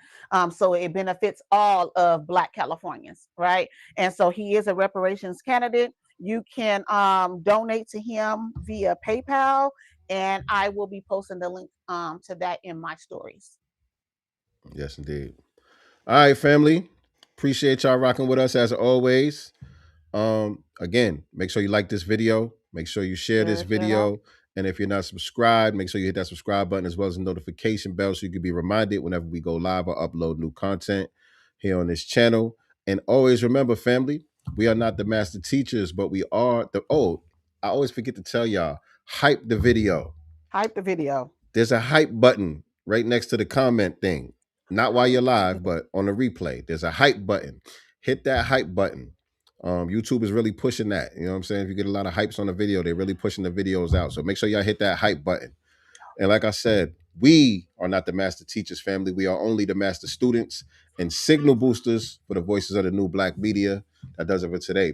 So it benefits all of Black Californians, right? And so he is a reparations candidate. You can donate to him via PayPal, and I will be posting the link to that in my stories. Yes, indeed. All right, family. Appreciate y'all rocking with us as always. Again, make sure you like this video. Make sure you share this video. And if you're not subscribed, make sure you hit that subscribe button as well as the notification bell so you can be reminded whenever we go live or upload new content here on this channel. And always remember, family, we are not the master teachers, but we are I always forget to tell y'all, hype the video. Hype the video. There's a hype button right next to the comment thing. Not while you're live, but on the replay. There's a hype button. Hit that hype button. YouTube is really pushing that. You know what I'm saying? If you get a lot of hypes on the video, they're really pushing the videos out. So make sure y'all hit that hype button. And like I said, we are not the master teachers, family. We are only the master students and signal boosters for the voices of the new Black media. That does it for today.